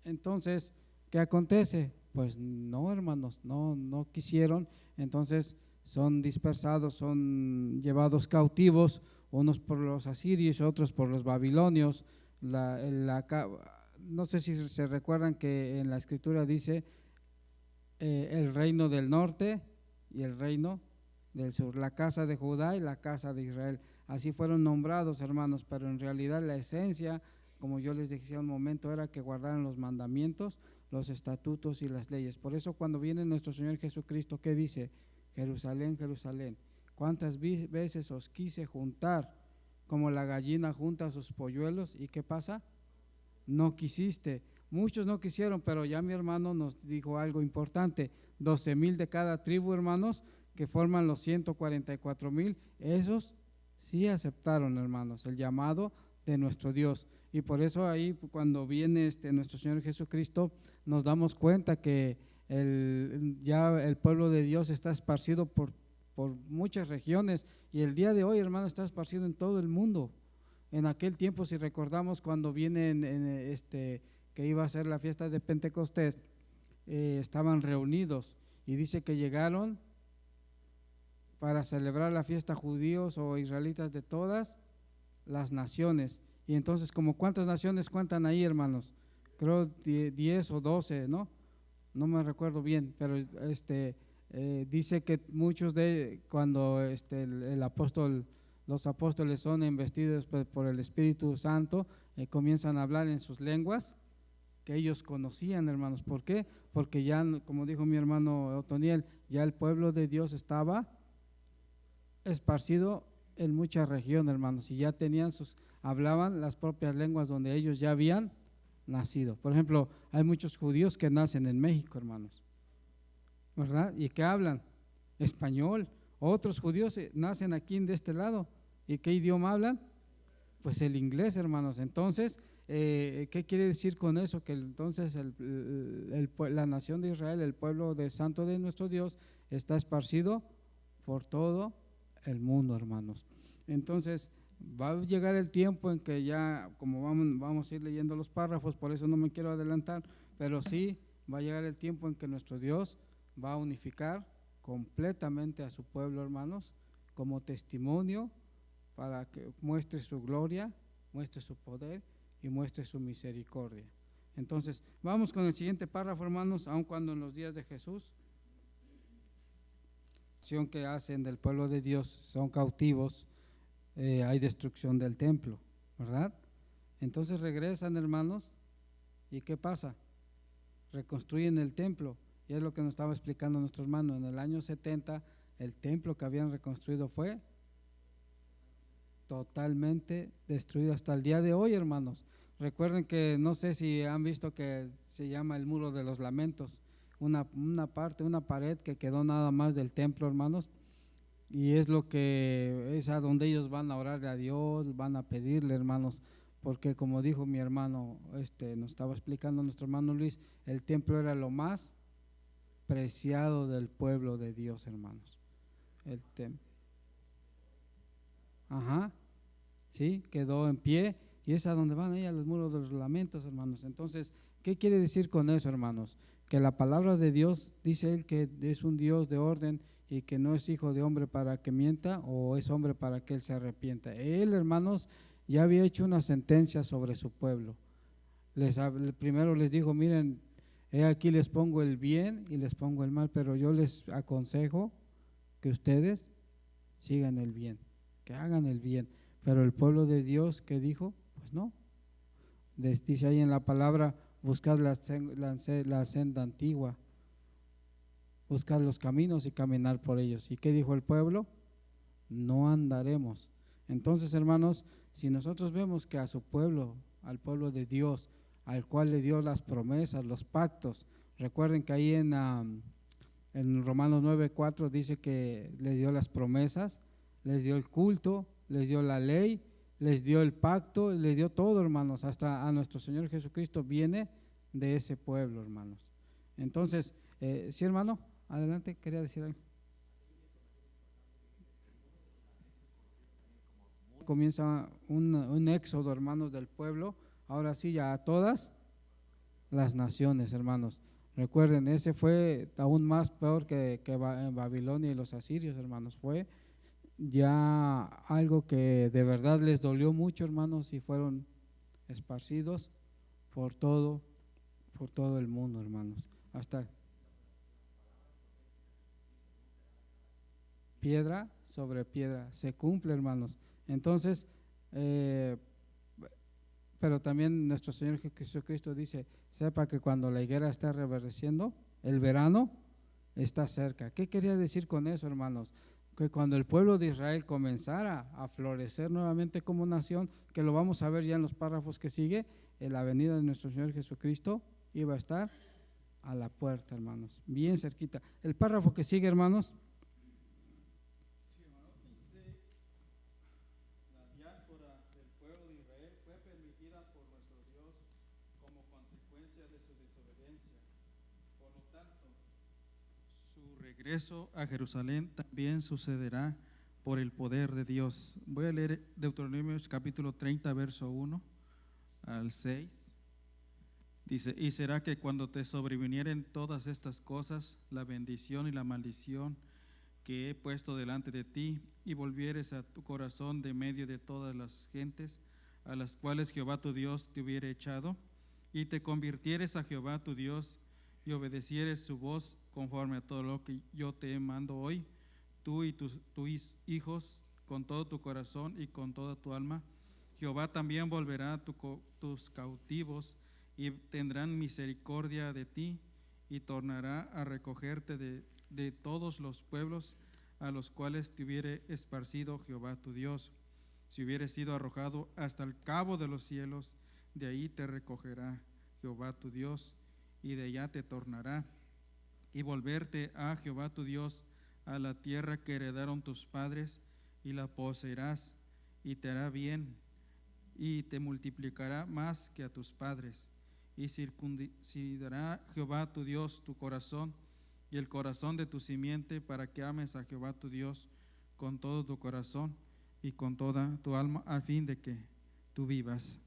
Entonces, ¿qué acontece? Pues no, hermanos, no quisieron, entonces son dispersados, son llevados cautivos, unos por los asirios, otros por los babilonios. No sé si se recuerdan que en la escritura dice el reino del norte y el reino del sur, la casa de Judá y la casa de Israel. Así fueron nombrados, hermanos, pero en realidad la esencia, como yo les decía un momento, era que guardaran los mandamientos, los estatutos y las leyes. Por eso cuando viene nuestro Señor Jesucristo, ¿qué dice? Jerusalén, Jerusalén, ¿cuántas veces os quise juntar como la gallina junta sus polluelos? ¿Y qué pasa? No quisiste. Muchos no quisieron, pero ya mi hermano nos dijo algo importante: 12,000 de cada tribu, hermanos, que forman los 144,000, esos sí aceptaron, hermanos, el llamado de nuestro Dios. Y por eso ahí cuando viene nuestro Señor Jesucristo, nos damos cuenta que ya el pueblo de Dios está esparcido por muchas regiones, y el día de hoy, hermano, está esparcido en todo el mundo. En aquel tiempo, si recordamos, cuando viene que iba a ser la fiesta de Pentecostés, estaban reunidos y dice que llegaron para celebrar la fiesta judíos o israelitas de todas las naciones. Y entonces, ¿como cuántas naciones cuentan ahí, hermanos? Creo 10 o 12, ¿no? No me recuerdo bien, pero dice que muchos cuando los apóstoles son investidos por el Espíritu Santo, comienzan a hablar en sus lenguas que ellos conocían, hermanos. ¿Por qué? Porque ya, como dijo mi hermano Otoniel, ya el pueblo de Dios estaba esparcido en muchas regiones, hermanos, y ya hablaban las propias lenguas donde ellos ya habían nacido. Por ejemplo, hay muchos judíos que nacen en México, hermanos, ¿verdad? Y que hablan español. Otros judíos nacen aquí de este lado. ¿Y qué idioma hablan? Pues el inglés, hermanos. Entonces, ¿qué quiere decir con eso? Que entonces la nación de Israel, el pueblo santo de nuestro Dios, está esparcido por todo el mundo, hermanos. Entonces, va a llegar el tiempo en que ya, como vamos a ir leyendo los párrafos, por eso no me quiero adelantar, pero sí va a llegar el tiempo en que nuestro Dios va a unificar completamente a su pueblo, hermanos, como testimonio para que muestre su gloria, muestre su poder y muestre su misericordia. Entonces, vamos con el siguiente párrafo, hermanos. Aun cuando en los días de Jesús, acción que hacen del pueblo de Dios, son cautivos, hay destrucción del templo, ¿verdad? Entonces regresan, hermanos, ¿y qué pasa? Reconstruyen el templo. Y es lo que nos estaba explicando nuestro hermano. En el año 70, el templo que habían reconstruido fue totalmente destruido hasta el día de hoy, hermanos. Recuerden que, no sé si han visto que se llama el Muro de los Lamentos, una pared que quedó nada más del templo, hermanos, y es a donde ellos van a orarle a Dios, van a pedirle, hermanos, porque como dijo mi hermano, nos estaba explicando nuestro hermano Luis, el templo era lo más preciado del pueblo de Dios, hermanos. El templo. Sí, quedó en pie, y es a donde van ahí, a los muros de los lamentos, hermanos. Entonces, ¿qué quiere decir con eso, hermanos? Que la palabra de Dios dice él que es un Dios de orden y que no es hijo de hombre para que mienta, o es hombre para que él se arrepienta. Él, hermanos, ya había hecho una sentencia sobre su pueblo. Primero les dijo: miren, aquí les pongo el bien y les pongo el mal, pero yo les aconsejo que ustedes sigan el bien, que hagan el bien. Pero el pueblo de Dios, ¿qué dijo? Pues no. Dice ahí en la palabra: buscad la senda antigua, buscad los caminos y caminar por ellos. ¿Y qué dijo el pueblo? No andaremos. Entonces, hermanos, si nosotros vemos que a su pueblo, al pueblo de Dios, al cual le dio las promesas, los pactos, recuerden que ahí en Romanos 9:4 dice que les dio las promesas, les dio el culto, les dio la ley, les dio el pacto, les dio todo, hermanos, hasta a nuestro Señor Jesucristo viene de ese pueblo, hermanos. Entonces, sí, hermano, adelante, quería decir algo. Comienza un éxodo, hermanos, del pueblo, ahora sí, ya a todas las naciones, hermanos. Recuerden, ese fue aún más peor que Babilonia y los asirios, hermanos. Fue ya algo que de verdad les dolió mucho, hermanos, y fueron esparcidos por todo el mundo, hermanos. Hasta piedra sobre piedra se cumple, hermanos. Entonces, pero también nuestro Señor Jesucristo dice: sepa que cuando la higuera está reverdeciendo, el verano está cerca. ¿Qué quería decir con eso, hermanos? Que cuando el pueblo de Israel comenzara a florecer nuevamente como nación, que lo vamos a ver ya en los párrafos que sigue, en la venida de nuestro Señor Jesucristo iba a estar a la puerta, hermanos, bien cerquita. El párrafo que sigue, hermanos. Regreso a Jerusalén también sucederá por el poder de Dios. Voy a leer Deuteronomio capítulo 30, verso 1 al 6. Dice: y será que cuando te sobrevinieren todas estas cosas, la bendición y la maldición que he puesto delante de ti, y volvieres a tu corazón de medio de todas las gentes a las cuales Jehová tu Dios te hubiere echado, y te convirtieres a Jehová tu Dios y obedecieres su voz conforme a todo lo que yo te mando hoy, tú y tus hijos, con todo tu corazón y con toda tu alma, Jehová también volverá a tus cautivos y tendrán misericordia de ti, y tornará a recogerte de todos los pueblos a los cuales te hubiere esparcido Jehová tu Dios. Si hubieres sido arrojado hasta el cabo de los cielos, de ahí te recogerá Jehová tu Dios, y de allá te tornará, y volverte a Jehová tu Dios, a la tierra que heredaron tus padres, y la poseerás, y te hará bien, y te multiplicará más que a tus padres, y circuncidará Jehová tu Dios tu corazón y el corazón de tu simiente, para que ames a Jehová tu Dios con todo tu corazón y con toda tu alma, a fin de que tú vivas.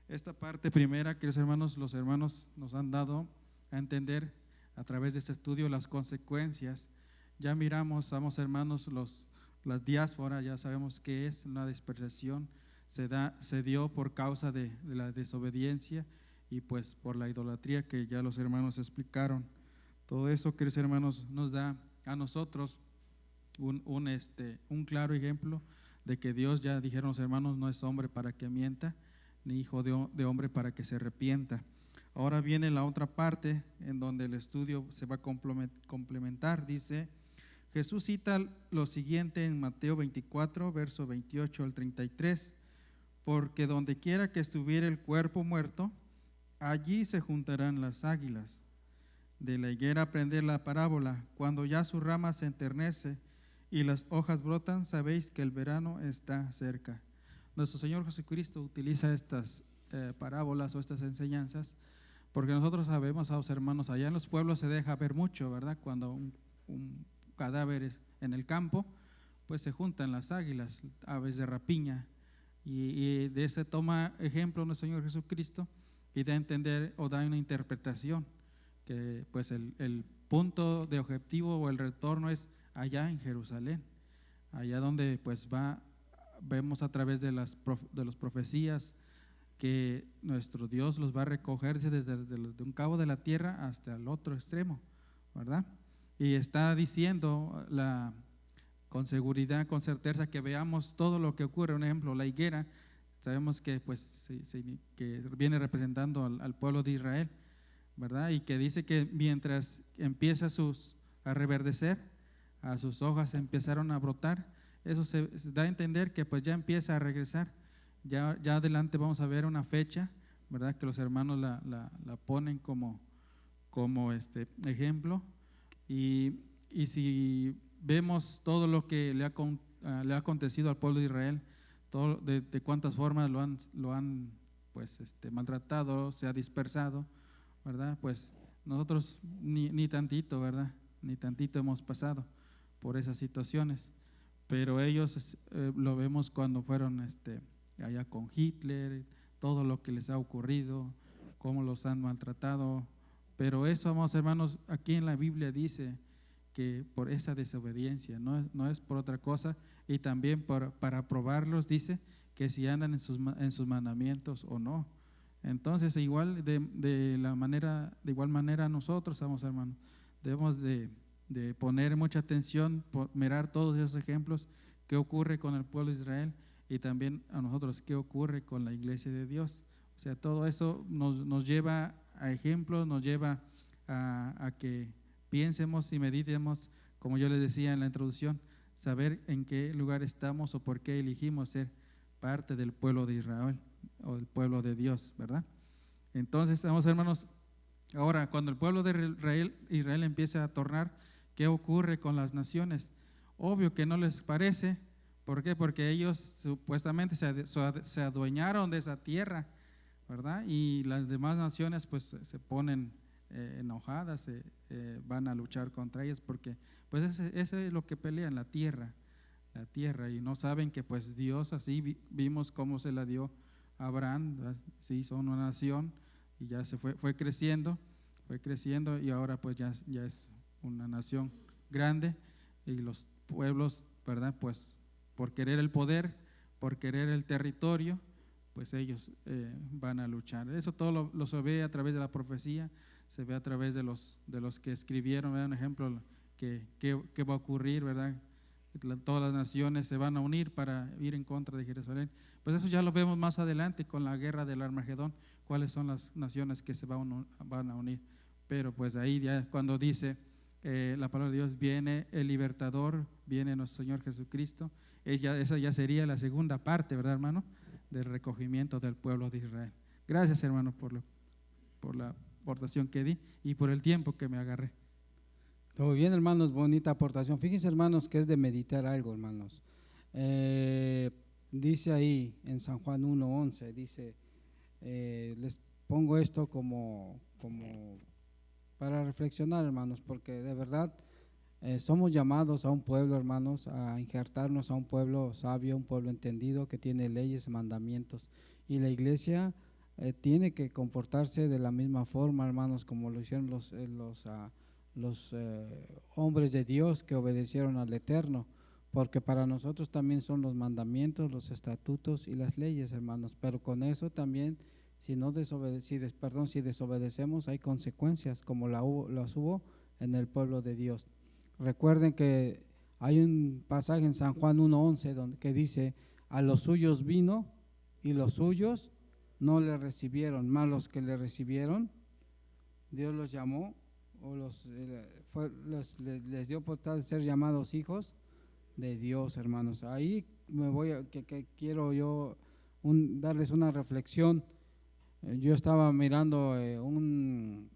Esta parte primera, queridos hermanos, los hermanos nos han dado a entender a través de este estudio las consecuencias. Ya miramos, hermanos, las diásporas, ya sabemos qué es una dispersión, se dio por causa de la desobediencia y pues por la idolatría, que ya los hermanos explicaron. Todo eso, queridos hermanos, nos da a nosotros un claro ejemplo de que Dios, ya dijeron los hermanos, no es hombre para que mienta, ni hijo de hombre para que se arrepienta. Ahora viene la otra parte en donde el estudio se va a complementar. Dice, Jesús cita lo siguiente en Mateo 24, verso 28 al 33: porque donde quiera que estuviera el cuerpo muerto, allí se juntarán las águilas. De la higuera aprended la parábola: cuando ya su rama se enternece y las hojas brotan, sabéis que el verano está cerca. Nuestro Señor Jesucristo utiliza estas parábolas o estas enseñanzas porque nosotros sabemos, a los hermanos, allá en los pueblos se deja ver mucho, ¿verdad? Cuando un cadáver es en el campo, pues se juntan las águilas, aves de rapiña, y de ese toma ejemplo nuestro Señor Jesucristo y da a entender o da una interpretación que pues el punto de objetivo o el retorno es allá en Jerusalén, allá donde pues vemos a través de las profecías que nuestro Dios los va a recoger desde un cabo de la tierra hasta el otro extremo, ¿verdad? Y está diciendo con seguridad, con certeza, que veamos todo lo que ocurre. Un ejemplo, la higuera, sabemos que pues que viene representando al pueblo de Israel, ¿verdad? Y que dice que mientras empieza a reverdecer, a sus hojas empezaron a brotar, eso se da a entender que pues ya empieza a regresar. Ya adelante vamos a ver una fecha, ¿verdad? Que los hermanos la ponen como ejemplo. Y si vemos todo lo que le ha acontecido al pueblo de Israel de cuántas formas lo han pues maltratado, se ha dispersado, ¿verdad? Pues nosotros ni tantito, ¿verdad? Ni tantito hemos pasado por esas situaciones, pero ellos lo vemos cuando fueron allá con Hitler, todo lo que les ha ocurrido, cómo los han maltratado, pero eso, amados hermanos, aquí en la Biblia dice que por esa desobediencia, no es por otra cosa, y también para probarlos dice que si andan en sus mandamientos o no. Entonces de igual manera nosotros, amados hermanos, debemos de poner mucha atención, mirar todos esos ejemplos, qué ocurre con el pueblo de Israel y también a nosotros qué ocurre con la iglesia de Dios. O sea, todo eso nos lleva a ejemplos, nos lleva a que piensemos y meditemos, como yo les decía en la introducción, saber en qué lugar estamos o por qué elegimos ser parte del pueblo de Israel o del pueblo de Dios, ¿verdad? Entonces, vamos hermanos, ahora cuando el pueblo de Israel empieza a tornar, ¿qué ocurre con las naciones? Obvio que no les parece. ¿Por qué? Porque ellos supuestamente se adueñaron de esa tierra, ¿verdad? Y las demás naciones pues se ponen enojadas, van a luchar contra ellas porque pues ese es lo que pelean, la tierra, y no saben que pues Dios, así vimos cómo se la dio a Abraham, ¿verdad? Se hizo una nación y ya fue creciendo y ahora pues ya es una nación grande y los pueblos, ¿verdad? Pues por querer el poder, por querer el territorio, pues ellos van a luchar. Eso todo lo se ve a través de la profecía, se ve a través de los que escribieron, ¿verdad? Un ejemplo que va a ocurrir, ¿verdad? Todas las naciones se van a unir para ir en contra de Jerusalén. Pues eso ya lo vemos más adelante con la guerra del Armagedón, cuáles son las naciones que se van a unir. Pero pues ahí ya cuando dice la palabra de Dios, viene el libertador, viene nuestro Señor Jesucristo, esa ya sería la segunda parte, ¿verdad, hermano? Del recogimiento del pueblo de Israel. Gracias, hermano, por la aportación que di y por el tiempo que me agarré. Todo bien, hermanos, bonita aportación. Fíjense, hermanos, que es de meditar algo, hermanos. Dice ahí en San Juan 1:11, dice, les pongo esto como para reflexionar, hermanos, porque de verdad somos llamados a un pueblo, hermanos, a injertarnos a un pueblo sabio, un pueblo entendido que tiene leyes, mandamientos, y la iglesia tiene que comportarse de la misma forma, hermanos, como lo hicieron los hombres de Dios que obedecieron al Eterno, porque para nosotros también son los mandamientos, los estatutos y las leyes, hermanos, pero con eso también si desobedecemos hay consecuencias como las hubo en el pueblo de Dios. Recuerden que hay un pasaje en San Juan 1:11 que dice, a los suyos vino y los suyos no le recibieron, más los que le recibieron Dios los llamó o les dio potestad de ser llamados hijos de Dios, hermanos. Ahí quiero yo darles una reflexión. Yo estaba mirando un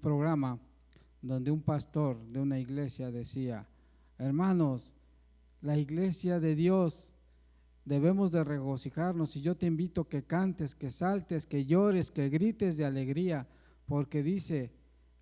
programa donde un pastor de una iglesia decía, hermanos, la iglesia de Dios debemos de regocijarnos y yo te invito que cantes, que saltes, que llores, que grites de alegría, porque dice,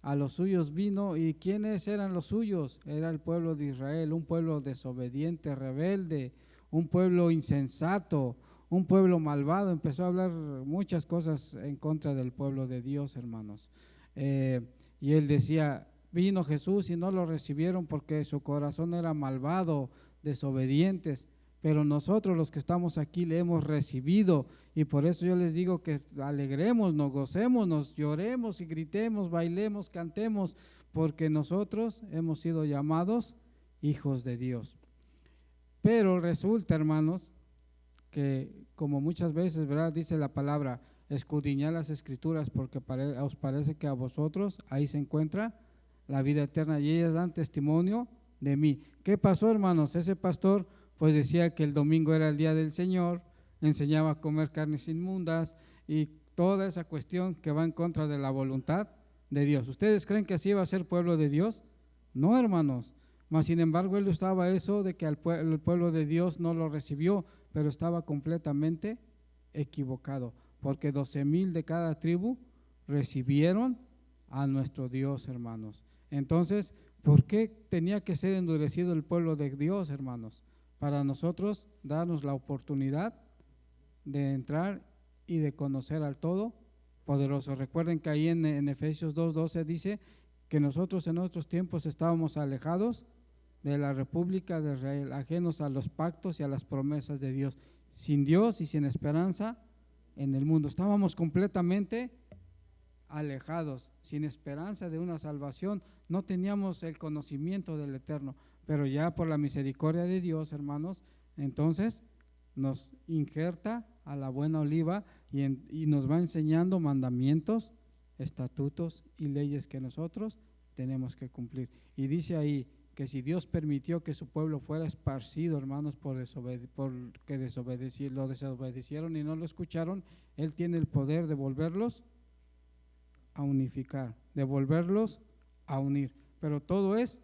a los suyos vino. ¿Y quiénes eran los suyos? Era el pueblo de Israel, un pueblo desobediente, rebelde, un pueblo insensato, un pueblo malvado. Empezó a hablar muchas cosas en contra del pueblo de Dios, hermanos. Y él decía, vino Jesús y no lo recibieron porque su corazón era malvado, desobedientes, pero nosotros los que estamos aquí le hemos recibido, y por eso yo les digo que alegremos, nos gocemos, nos lloremos y gritemos, bailemos, cantemos, porque nosotros hemos sido llamados hijos de Dios. Pero resulta, hermanos, que como muchas veces, ¿verdad?, dice la palabra, escudriñad las escrituras porque os parece que a vosotros ahí se encuentra la vida eterna y ellas dan testimonio de mí. ¿Qué pasó, hermanos? Ese pastor pues decía que el domingo era el día del Señor, enseñaba a comer carnes inmundas y toda esa cuestión que va en contra de la voluntad de Dios. ¿Ustedes creen que así va a ser pueblo de Dios? No, hermanos. Mas sin embargo, él usaba eso de que el pueblo de Dios no lo recibió, pero estaba completamente equivocado, porque 12,000 de cada tribu recibieron a nuestro Dios, hermanos. Entonces, ¿por qué tenía que ser endurecido el pueblo de Dios, hermanos? Para nosotros darnos la oportunidad de entrar y de conocer al Todopoderoso. Recuerden que ahí en Efesios 2:12 dice que nosotros en otros tiempos estábamos alejados de la República de Israel, ajenos a los pactos y a las promesas de Dios, sin Dios y sin esperanza en el mundo. Estábamos completamente alejados, sin esperanza de una salvación, no teníamos el conocimiento del Eterno, pero ya por la misericordia de Dios, hermanos, entonces nos injerta a la buena oliva y nos va enseñando mandamientos, estatutos y leyes que nosotros tenemos que cumplir. Y dice ahí que si Dios permitió que su pueblo fuera esparcido, hermanos, porque lo desobedecieron y no lo escucharon, Él tiene el poder de volverlos a unificar, de volverlos a unir. Pero todo es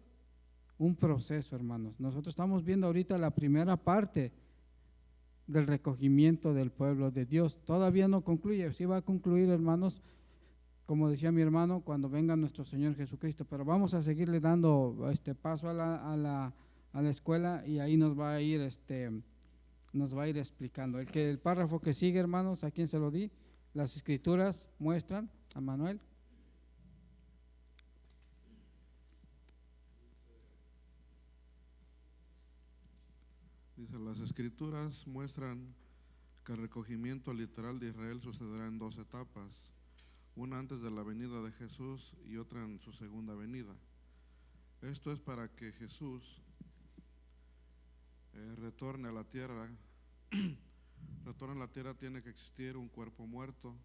un proceso, hermanos. Nosotros estamos viendo ahorita la primera parte del recogimiento del pueblo de Dios. Todavía no concluye, sí va a concluir, hermanos, como decía mi hermano, cuando venga nuestro Señor Jesucristo. Pero vamos a seguirle dando paso a la escuela, y ahí nos va a ir explicando. El párrafo que sigue, hermanos, ¿a quién se lo di? Las escrituras muestran, a Manuel. Dice, las escrituras muestran que el recogimiento literal de Israel sucederá en 2 etapas, una antes de la venida de Jesús y otra en su segunda venida. Esto es para que Jesús retorne a la tierra. Retorne a la tierra tiene que existir un cuerpo muerto,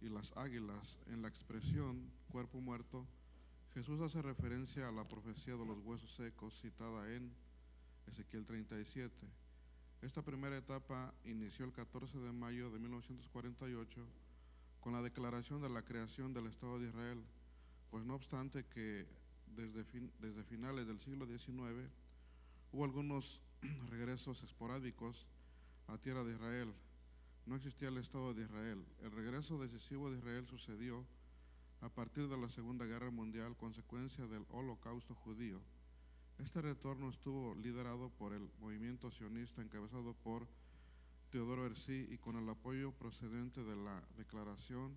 y las águilas, en la expresión cuerpo muerto, Jesús hace referencia a la profecía de los huesos secos citada en Ezequiel 37. Esta primera etapa inició el 14 de mayo de 1948 con la declaración de la creación del Estado de Israel, pues no obstante que desde finales del siglo XIX hubo algunos regresos esporádicos a tierra de Israel, no existía el Estado de Israel. El regreso decisivo de Israel sucedió a partir de la Segunda Guerra Mundial, consecuencia del Holocausto judío. Este retorno estuvo liderado por el movimiento sionista encabezado por Teodoro Herzl y con el apoyo procedente de la Declaración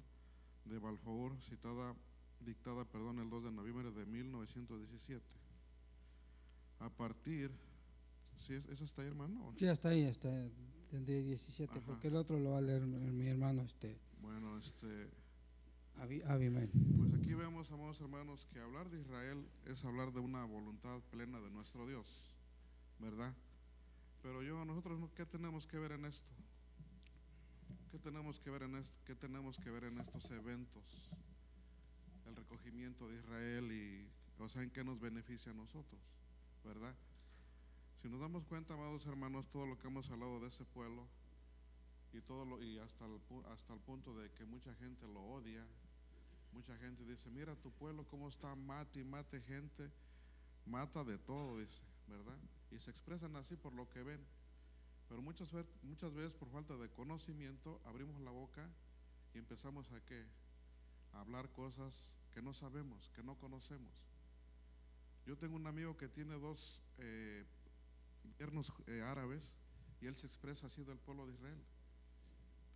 de Balfour, dictada el 2 de noviembre de 1917. A partir, ¿sí ¿eso está ahí, hermano? Sí, hasta ahí, tendría 17, Ajá. porque el otro lo va a leer mi hermano Bueno, Abimael. pues aquí vemos, amados hermanos, que hablar de Israel es hablar de una voluntad plena de nuestro Dios, ¿verdad? Pero nosotros, ¿qué tenemos que ver en esto? ¿Qué tenemos que ver en esto? ¿Qué tenemos que ver en estos eventos? El recogimiento de Israel ¿en qué nos beneficia a nosotros? ¿Verdad? Si nos damos cuenta, amados hermanos, todo lo que hemos hablado de ese pueblo y hasta el punto de que mucha gente lo odia, mucha gente dice, mira tu pueblo cómo está, mate y mate gente, mata de todo, dice, ¿verdad? Y se expresan así por lo que ven, pero muchas veces por falta de conocimiento abrimos la boca y empezamos a hablar cosas que no sabemos, que no conocemos. Yo tengo un amigo que tiene 2 yernos árabes, y él se expresa así del pueblo de Israel.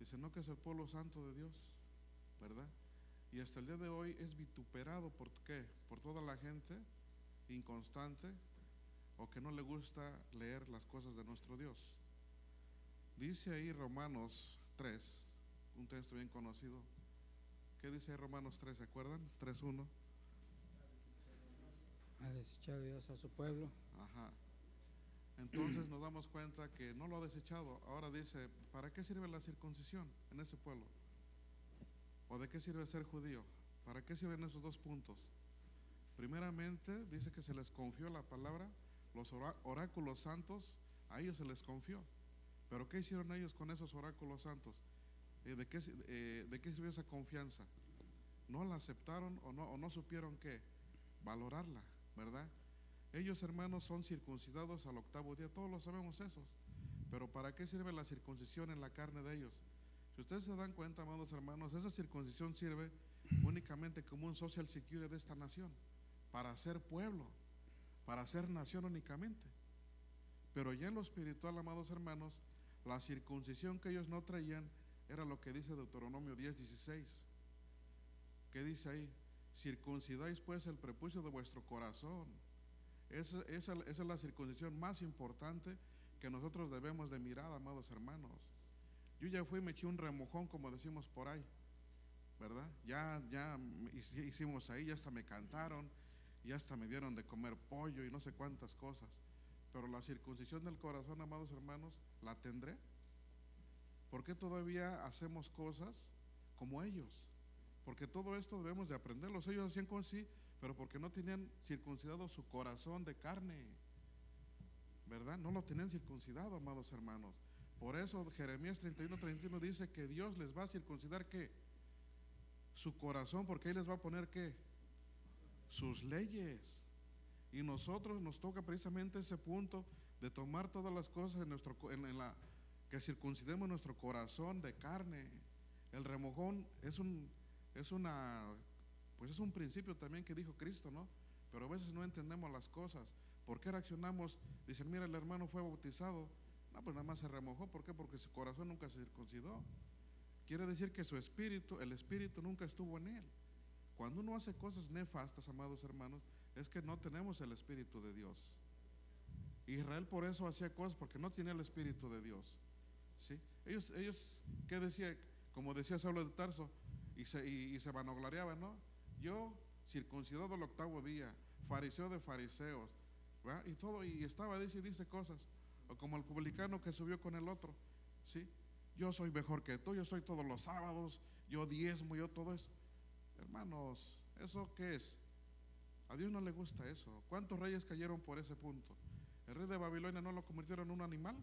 Dice, no, que es el pueblo santo de Dios, ¿verdad? Y hasta el día de hoy es vituperado ¿por qué? Por toda la gente inconstante o que no le gusta leer las cosas de nuestro Dios. Dice ahí Romanos 3, un texto bien conocido. ¿Qué dice ahí Romanos 3? ¿Se acuerdan? 3:1. Ha desechado Dios a su pueblo. Ajá. Entonces nos damos cuenta que no lo ha desechado. Ahora dice, ¿para qué sirve la circuncisión en ese pueblo? ¿O de qué sirve ser judío? ¿Para qué sirven esos 2 puntos? Primeramente dice que se les confió la palabra, los oráculos santos, a ellos se les confió. ¿Pero qué hicieron ellos con esos oráculos santos? ¿De qué sirvió esa confianza? No la aceptaron o no supieron qué, valorarla, ¿verdad? Ellos, hermanos, son circuncidados al 8º día, todos lo sabemos esos. Pero ¿para qué sirve la circuncisión en la carne de ellos? Si ustedes se dan cuenta, amados hermanos, esa circuncisión sirve únicamente como un social security de esta nación, para ser pueblo, para ser nación únicamente. Pero ya en lo espiritual, amados hermanos, la circuncisión que ellos no traían era lo que dice Deuteronomio 10:16. ¿Qué dice ahí? Circuncidáis pues el prepucio de vuestro corazón. Esa es la circuncisión más importante que nosotros debemos de mirar, amados hermanos. Yo ya fui y me eché un remojón, como decimos por ahí, ¿verdad? Ya hicimos ahí, ya hasta me cantaron, ya hasta me dieron de comer pollo y no sé cuántas cosas. Pero la circuncisión del corazón, amados hermanos, ¿la tendré? ¿Por qué todavía hacemos cosas como ellos? Porque todo esto debemos de aprenderlos. Ellos hacían cosas así, pero porque no tenían circuncidado su corazón de carne, ¿verdad? No lo tenían circuncidado, amados hermanos. Por eso Jeremías 31:31 dice que Dios les va a circuncidar, ¿qué? Su corazón, porque ahí les va a poner, ¿qué? Sus leyes. Y nosotros nos toca precisamente ese punto de tomar todas las cosas que circuncidemos nuestro corazón de carne. El remojón es un principio también que dijo Cristo, ¿no? Pero a veces no entendemos las cosas. ¿Por qué reaccionamos? Dicen, mira, el hermano fue bautizado. No, pues nada más se remojó. ¿Por qué? Porque su corazón nunca se circuncidó. Quiere decir que su espíritu, el espíritu nunca estuvo en él. Cuando uno hace cosas nefastas, amados hermanos, es que no tenemos el espíritu de Dios. Israel por eso hacía cosas, porque no tenía el espíritu de Dios, ¿sí? Ellos ¿qué decía? Como decía Saulo de Tarso, y se vanagloriaban, ¿no? Yo, circuncidado el 8º día, fariseo de fariseos, ¿verdad? Y todo, y estaba, dice cosas, o como el publicano que subió con el otro, ¿sí? Yo soy mejor que tú, yo estoy todos los sábados, yo diezmo, yo todo eso. Hermanos, ¿eso qué es? A Dios no le gusta eso. ¿Cuántos reyes cayeron por ese punto? El rey de Babilonia no lo convirtieron en un animal.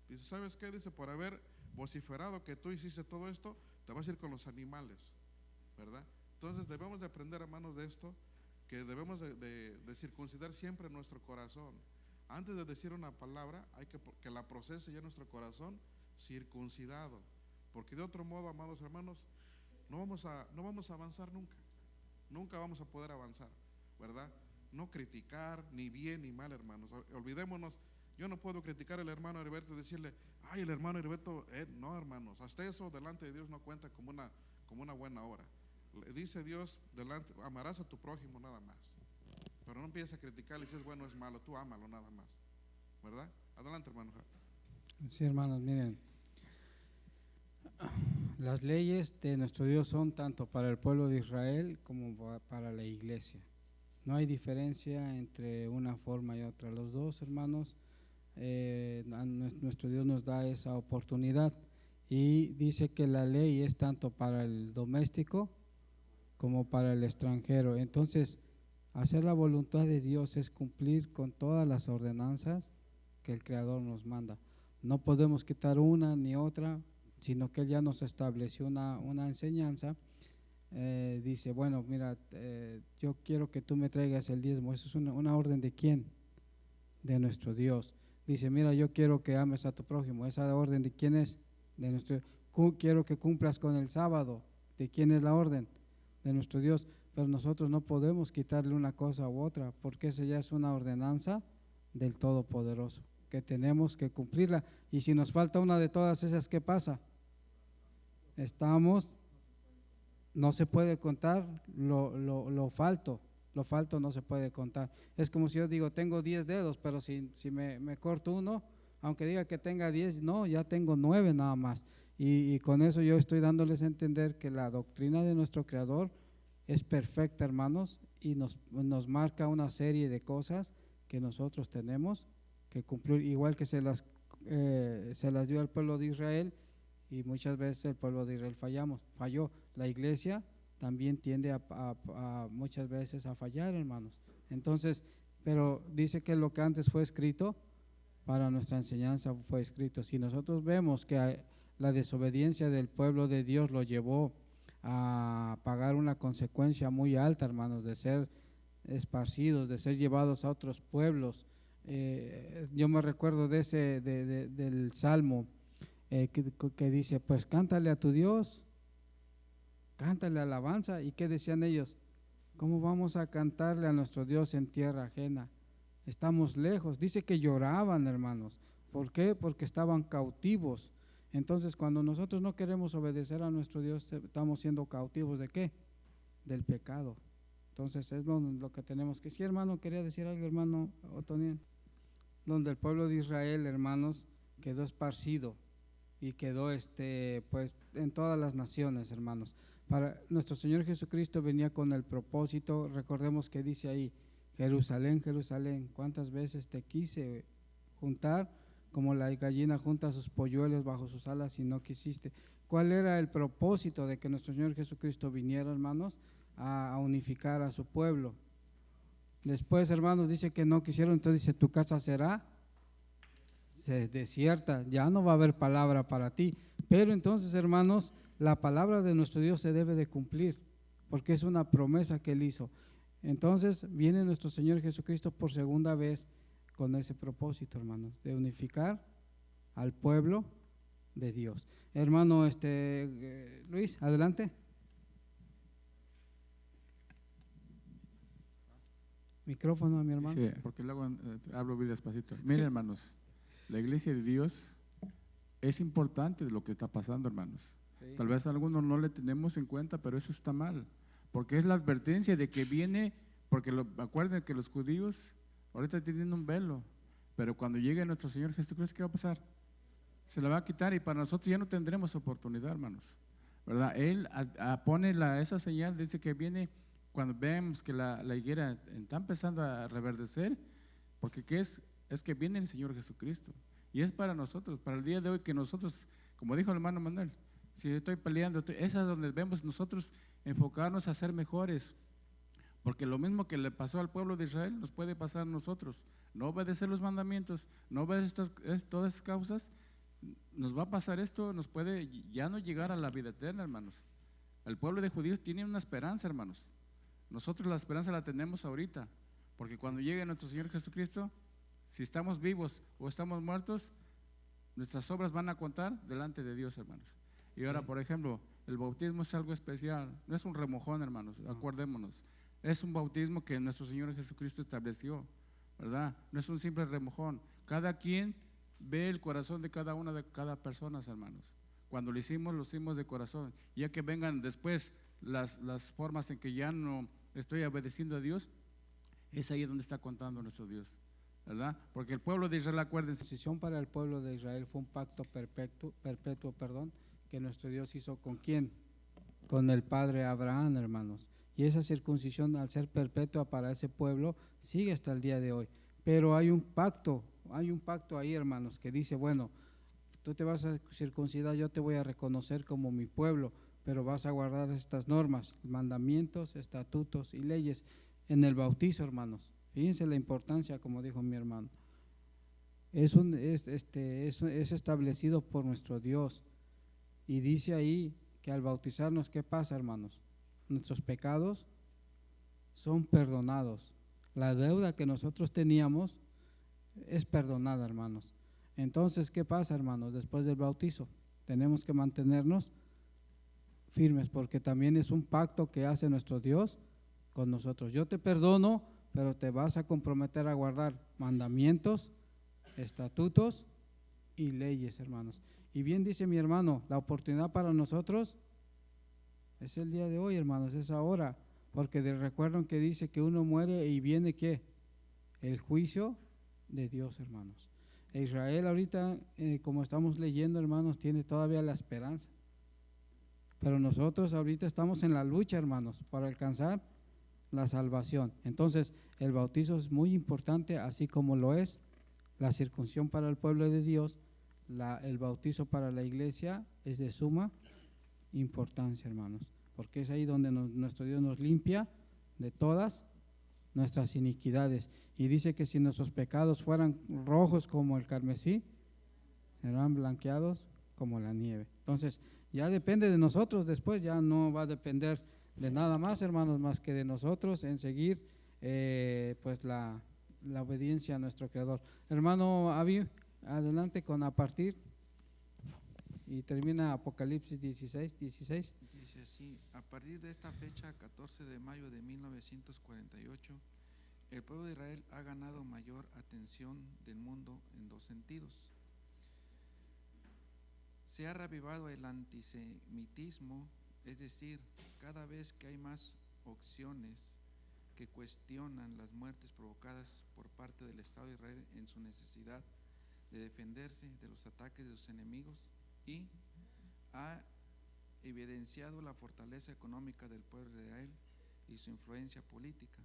Dice, ¿sabes qué? Dice, por haber vociferado que tú hiciste todo esto, te vas a ir con los animales, ¿verdad? Entonces debemos de aprender, hermanos, de esto, que debemos de circuncidar siempre nuestro corazón. Antes de decir una palabra, hay que la procese ya nuestro corazón circuncidado, porque de otro modo, amados hermanos, no vamos a avanzar nunca vamos a poder avanzar, ¿verdad? No criticar ni bien ni mal, hermanos. Olvidémonos, yo no puedo criticar al hermano Heriberto y decirle, ay, el hermano Heriberto, no, hermanos, hasta eso delante de Dios no cuenta como una buena obra. Le dice Dios, amarás a tu prójimo nada más, pero no empieces a criticarle si es bueno o es malo, tú ámalo nada más, ¿verdad? Adelante, hermano. Sí, hermanos, miren, las leyes de nuestro Dios son tanto para el pueblo de Israel como para la iglesia. No hay diferencia entre una forma y otra. Los dos, hermanos, nuestro Dios nos da esa oportunidad y dice que la ley es tanto para el doméstico como para el extranjero. Entonces, hacer la voluntad de Dios es cumplir con todas las ordenanzas que el Creador nos manda. No podemos quitar una ni otra, sino que Él ya nos estableció una enseñanza. Dice, bueno, mira, yo quiero que tú me traigas el diezmo. Eso es una orden de ¿quién? De nuestro Dios. Dice, mira, yo quiero que ames a tu prójimo. ¿Esa orden de quién es? De nuestro Dios. Quiero que cumplas con el sábado. ¿De quién es la orden? De nuestro Dios. Pero nosotros no podemos quitarle una cosa u otra, porque esa ya es una ordenanza del Todopoderoso, que tenemos que cumplirla. Y si nos falta una de todas esas, ¿qué pasa? No se puede contar lo falto no se puede contar. Es como si yo digo, tengo 10 dedos, pero si me corto uno, aunque diga que tenga 10, no, ya tengo 9 nada más. Y con eso yo estoy dándoles a entender que la doctrina de nuestro Creador es perfecta, hermanos, y nos marca una serie de cosas que nosotros tenemos que cumplir, igual que se las dio al pueblo de Israel, y muchas veces el pueblo de Israel falló. La iglesia también tiende a muchas veces a fallar, hermanos. Entonces, pero dice que lo que antes fue escrito para nuestra enseñanza fue escrito. Si nosotros vemos que la desobediencia del pueblo de Dios lo llevó a pagar una consecuencia muy alta, hermanos, de ser esparcidos, de ser llevados a otros pueblos. Yo me recuerdo de del Salmo que dice, pues cántale a tu Dios, cántale alabanza. ¿Y qué decían ellos? ¿Cómo vamos a cantarle a nuestro Dios en tierra ajena? Estamos lejos. Dice que lloraban, hermanos. ¿Por qué? Porque estaban cautivos. Entonces, cuando nosotros no queremos obedecer a nuestro Dios, estamos siendo cautivos ¿de qué? Del pecado. Entonces, es lo que tenemos que… Sí, hermano, quería decir algo, hermano Otoniel. Donde el pueblo de Israel, hermanos, quedó esparcido y quedó pues en todas las naciones, hermanos. Para nuestro Señor Jesucristo venía con el propósito, recordemos que dice ahí, Jerusalén, Jerusalén, ¿cuántas veces te quise juntar como la gallina junta sus polluelos bajo sus alas y no quisiste? ¿Cuál era el propósito de que nuestro Señor Jesucristo viniera, hermanos? A unificar a su pueblo. Después, hermanos, dice que no quisieron, entonces dice, tu casa será desierta, ya no va a haber palabra para ti. Pero entonces, hermanos, la palabra de nuestro Dios se debe de cumplir, porque es una promesa que Él hizo. Entonces viene nuestro Señor Jesucristo por segunda vez con ese propósito, hermanos, de unificar al pueblo de Dios. Hermano Luis, adelante. Micrófono a mi hermano. Sí, porque luego hablo bien despacito. Miren, hermanos, la iglesia de Dios es importante de lo que está pasando, hermanos. Sí. Tal vez a algunos no le tenemos en cuenta, pero eso está mal, porque es la advertencia de que viene, porque acuerden que los judíos ahorita tienen un velo, pero cuando llegue nuestro Señor Jesucristo, ¿qué va a pasar? Se la va a quitar y para nosotros ya no tendremos oportunidad, hermanos, ¿verdad? Él pone esa señal, dice que viene cuando vemos que la higuera está empezando a reverdecer, porque ¿qué es? Es que viene el Señor Jesucristo y es para nosotros, para el día de hoy que nosotros, como dijo el hermano Manuel, si estoy peleando, esa es donde debemos nosotros enfocarnos a ser mejores, porque lo mismo que le pasó al pueblo de Israel nos puede pasar a nosotros. No obedecer los mandamientos, no obedecer todas esas causas, nos va a pasar esto, nos puede ya no llegar a la vida eterna, hermanos. El pueblo de judíos tiene una esperanza, hermanos. Nosotros la esperanza la tenemos ahorita, porque cuando llegue nuestro Señor Jesucristo, si estamos vivos o estamos muertos, nuestras obras van a contar delante de Dios, hermanos. Y ahora, por ejemplo, el bautismo es algo especial, no es un remojón, hermanos, acordémonos. Es un bautismo que nuestro Señor Jesucristo estableció, ¿verdad? No es un simple remojón. Cada quien ve el corazón de cada una de cada persona, hermanos. Cuando lo hicimos de corazón. Ya que vengan después las formas en que ya no estoy obedeciendo a Dios, es ahí donde está contando nuestro Dios, ¿verdad? Porque el pueblo de Israel, acuérdense. La posición para el pueblo de Israel fue un pacto perpetuo, que nuestro Dios hizo ¿con quién? Con el padre Abraham, hermanos. Y esa circuncisión, al ser perpetua para ese pueblo, sigue hasta el día de hoy. Pero hay un pacto ahí, hermanos, que dice, bueno, tú te vas a circuncidar, yo te voy a reconocer como mi pueblo, pero vas a guardar estas normas, mandamientos, estatutos y leyes en el bautizo, hermanos. Fíjense la importancia, como dijo mi hermano. Es establecido por nuestro Dios. Y dice ahí que al bautizarnos, ¿qué pasa, hermanos? Nuestros pecados son perdonados. La deuda que nosotros teníamos es perdonada, hermanos. Entonces, ¿qué pasa, hermanos? Después del bautizo, tenemos que mantenernos firmes, porque también es un pacto que hace nuestro Dios con nosotros. Yo te perdono, pero te vas a comprometer a guardar mandamientos, estatutos y leyes, hermanos. Y bien dice mi hermano, la oportunidad para nosotros es el día de hoy, hermanos, es ahora, porque recuerdan que dice que uno muere y viene ¿qué? El juicio de Dios, hermanos. E Israel ahorita, como estamos leyendo, hermanos, tiene todavía la esperanza. Pero nosotros ahorita estamos en la lucha, hermanos, para alcanzar la salvación. Entonces, el bautizo es muy importante, así como lo es la circuncisión para el pueblo de Dios. El bautizo para la iglesia es de suma importancia, hermanos, porque es ahí donde nuestro Dios nos limpia de todas nuestras iniquidades. Y dice que si nuestros pecados fueran rojos como el carmesí, serán blanqueados como la nieve. Entonces, ya depende de nosotros después, ya no va a depender de nada más, hermanos, más que de nosotros en seguir pues la obediencia a nuestro Creador. Hermano Avi, adelante con a partir y termina Apocalipsis 16. Dice así: a partir de esta fecha, 14 de mayo de 1948, el pueblo de Israel ha ganado mayor atención del mundo en dos sentidos. Se ha reavivado el antisemitismo, es decir, cada vez que hay más opciones que cuestionan las muertes provocadas por parte del Estado de Israel en su necesidad de defenderse de los ataques de sus enemigos, y ha evidenciado la fortaleza económica del pueblo de Israel y su influencia política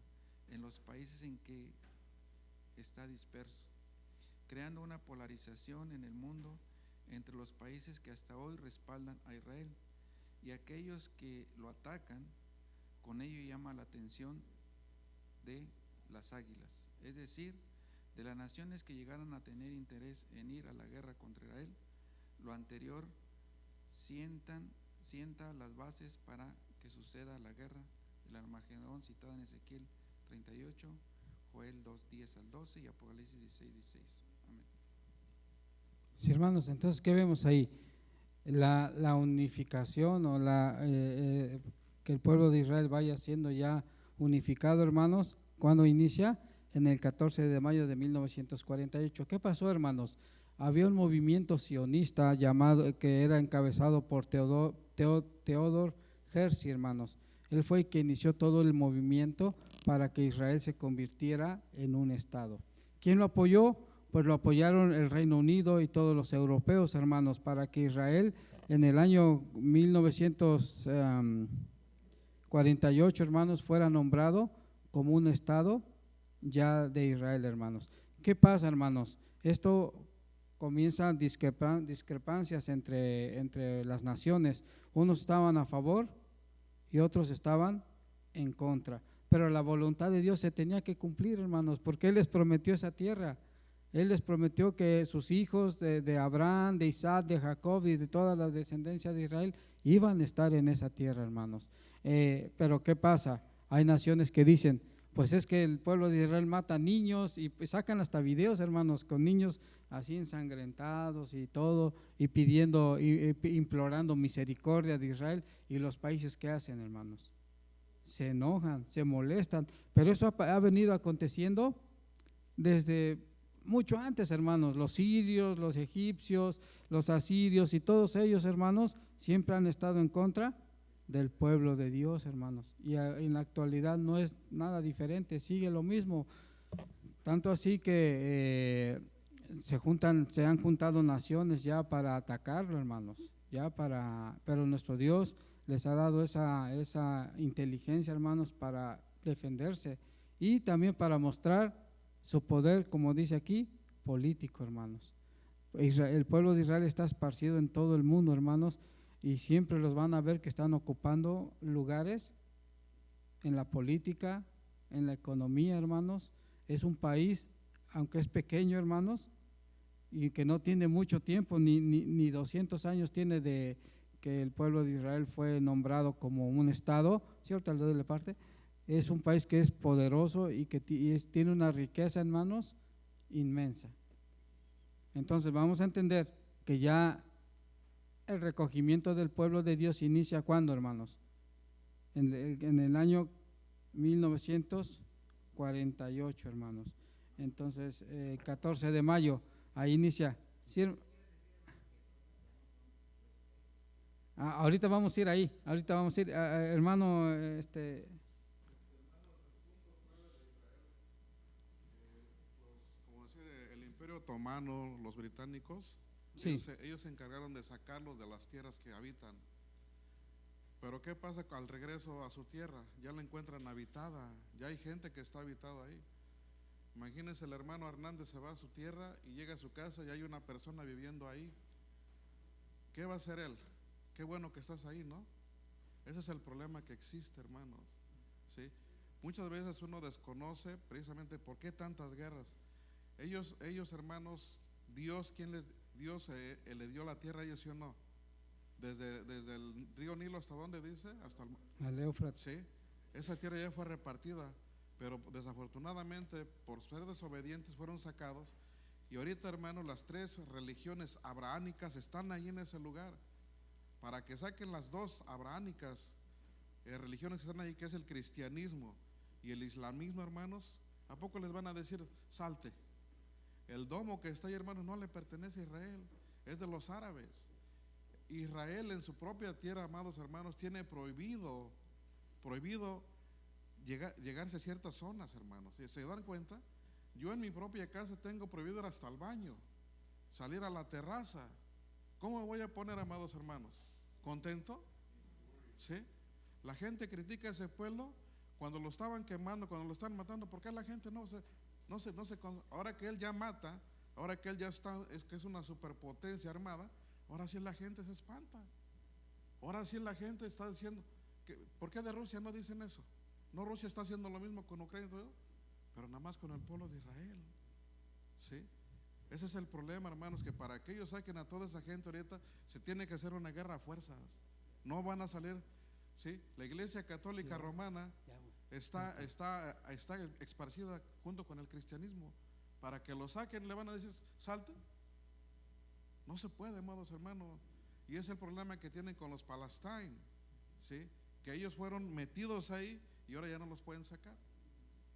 en los países en que está disperso, creando una polarización en el mundo entre los países que hasta hoy respaldan a Israel y aquellos que lo atacan. Con ello llama la atención de las águilas, es decir, de las naciones que llegaron a tener interés en ir a la guerra contra Israel. Lo anterior sienta las bases para que suceda la guerra del Armagedón citada en Ezequiel 38, Joel 2:10 al 12 y Apocalipsis 16:16. Amén. Sí, hermanos, entonces, ¿qué vemos ahí? La unificación o que el pueblo de Israel vaya siendo ya unificado, hermanos. ¿Cuándo inicia? En el 14 de mayo de 1948. ¿Qué pasó, hermanos? Había un movimiento sionista que era encabezado por Theodor Herzl, hermanos. Él fue el que inició todo el movimiento para que Israel se convirtiera en un estado. ¿Quién lo apoyó? Pues lo apoyaron el Reino Unido y todos los europeos, hermanos, para que Israel en el año 1948, hermanos, fuera nombrado como un estado ya de Israel, hermanos. ¿Qué pasa, hermanos? Esto comienzan discrepancias entre las naciones. Unos estaban a favor y otros estaban en contra. Pero la voluntad de Dios se tenía que cumplir, hermanos, porque Él les prometió esa tierra. Él les prometió que sus hijos de Abraham, de Isaac, de Jacob y de toda la descendencia de Israel iban a estar en esa tierra, hermanos. Pero ¿qué pasa? Hay naciones que dicen, pues es que el pueblo de Israel mata niños y sacan hasta videos, hermanos, con niños así ensangrentados y todo, y pidiendo, implorando misericordia de Israel. Y los países, ¿qué hacen, hermanos? Se enojan, se molestan, pero eso ha venido aconteciendo desde mucho antes, hermanos. Los sirios, los egipcios, los asirios y todos ellos, hermanos, siempre han estado en contra del pueblo de Dios, hermanos, y en la actualidad no es nada diferente, sigue lo mismo, tanto así que se han juntado naciones ya para atacarlo, hermanos, pero nuestro Dios les ha dado esa inteligencia, hermanos, para defenderse y también para mostrar su poder, como dice aquí, político, hermanos. El pueblo de Israel está esparcido en todo el mundo, hermanos, y siempre los van a ver que están ocupando lugares en la política, en la economía, hermanos. Es un país, aunque es pequeño, hermanos, y que no tiene mucho tiempo, ni 200 años tiene de que el pueblo de Israel fue nombrado como un estado, ¿cierto? Al de parte. Es un país que es poderoso y que tiene una riqueza, hermanos, inmensa. Entonces vamos a entender que ya el recogimiento del pueblo de Dios inicia ¿cuándo, hermanos? En el año 1948, hermanos. Entonces, 14 de mayo, ahí inicia. ¿Sí? Ahorita vamos a ir ahí, hermano, como decir, el Imperio Otomano, los británicos, sí. ellos se encargaron de sacarlos de las tierras que habitan. Pero ¿qué pasa al regreso a su tierra? Ya la encuentran habitada, ya hay gente que está habitada ahí. Imagínense, el hermano Hernández se va a su tierra y llega a su casa y hay una persona viviendo ahí. ¿Qué va a hacer él? Qué bueno que estás ahí, ¿no? Ese es el problema que existe, hermanos, ¿sí? Muchas veces uno desconoce precisamente por qué tantas guerras. Ellos hermanos, Dios le dio la tierra a ellos, ¿sí o no? Desde el río Nilo hasta dónde dice, hasta el Éufrates. Sí, esa tierra ya fue repartida. pero desafortunadamente por ser desobedientes fueron sacados. Y ahorita, hermanos, las 3 religiones abrahámicas están ahí en ese lugar. Para que saquen las 2 abrahámicas religiones que están ahí, que es el cristianismo y el islamismo, hermanos, ¿a poco les van a decir salte? El domo que está ahí, hermanos, no le pertenece a Israel, es de los árabes. Israel en su propia tierra, amados hermanos, tiene prohibido llegarse a ciertas zonas, hermanos. ¿Se dan cuenta? Yo en mi propia casa tengo prohibido ir hasta el baño, salir a la terraza. ¿Cómo me voy a poner, amados hermanos? ¿Contento? ¿Sí? La gente critica a ese pueblo cuando lo estaban quemando, cuando lo están matando. ¿Por qué la gente no se ahora que él ya mata, ahora que él ya está, que es una superpotencia armada, ahora sí la gente se espanta. Ahora sí la gente está diciendo, ¿por qué de Rusia no dicen eso? No, Rusia está haciendo lo mismo con Ucrania y todo, pero nada más con el pueblo de Israel. ¿Sí? Ese es el problema, hermanos, que para que ellos saquen a toda esa gente ahorita se tiene que hacer una guerra a fuerzas. No van a salir. ¿Sí? La Iglesia Católica Romana está esparcida junto con el cristianismo. Para que lo saquen le van a decir salte. No se puede, amados hermanos. Y es el problema que tienen con los palestinos, ¿sí? Que ellos fueron metidos ahí y ahora ya no los pueden sacar,